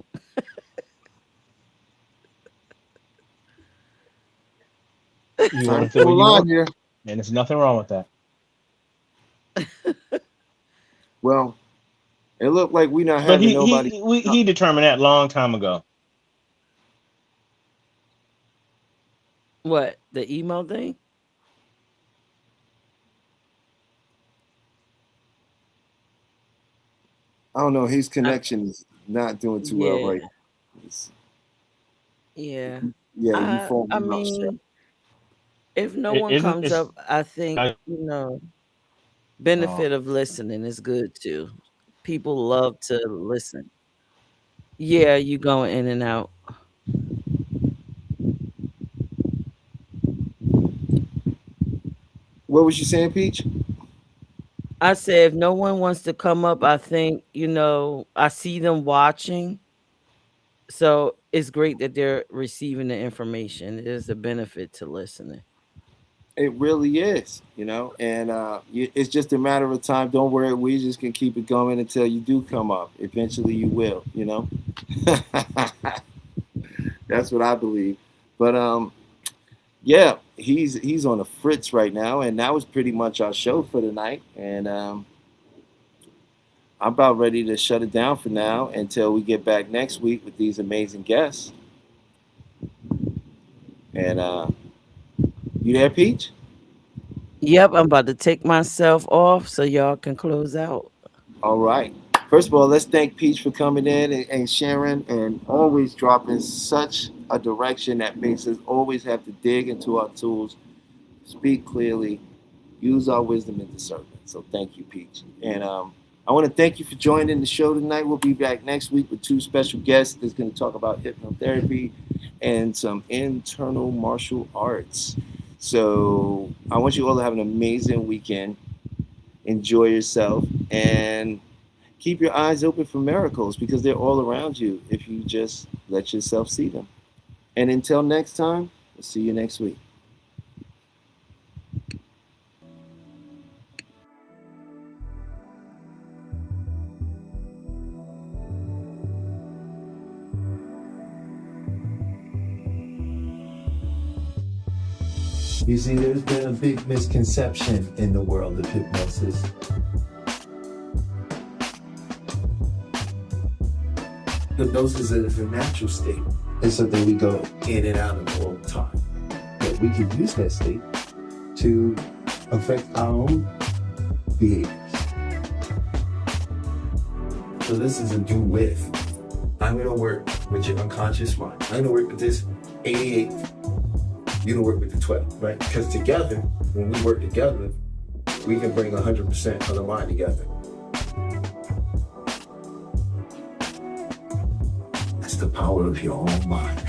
You I want ain't to feel gonna what you lie want, here. and there's nothing wrong with that. Well, it looked like we not But having nobody. he determined that long time ago. What? The emo thing? I don't know. His I, connection is not doing too well yeah. right now. Yeah. Yeah, you I falling off, sir. mean, if no It one isn't. comes It's up, I think, I, benefit oh, of listening is good too. People love to listen. Yeah, you going in and out. What was you saying, Peach? I said if no one wants to come up, I think, I see them watching. So it's great that they're receiving the information. It is a benefit to listening. It really is, and it's just a matter of time. Don't worry, we just can keep it going until you do come up. Eventually, you will. That's what I believe. But yeah, he's on a fritz right now, and that was pretty much our show for tonight. And I'm about ready to shut it down for now until we get back next week with these amazing guests. And you there, Peach? Yep, I'm about to take myself off so y'all can close out. All right. First of all, let's thank Peach for coming in and sharing and always dropping such a direction that makes us always have to dig into our tools, speak clearly, use our wisdom and discernment. So thank you, Peach. And I want to thank you for joining the show tonight. We'll be back next week with two special guests that's going to talk about hypnotherapy and some internal martial arts. So I want you all to have an amazing weekend. Enjoy yourself and keep your eyes open for miracles because they're all around you if you just let yourself see them. And until next time, we'll see you next week. You see, there's been a big misconception in the world of hypnosis. Hypnosis is a natural state. It's something we go in and out of all the time. But we can use that state to affect our own behaviors. So this is a do with. I'm gonna work with your unconscious mind. I'm gonna work with this 88. You're gonna work with the 12, right? Because together, when we work together, we can bring 100% of the mind together. That's the power of your own mind.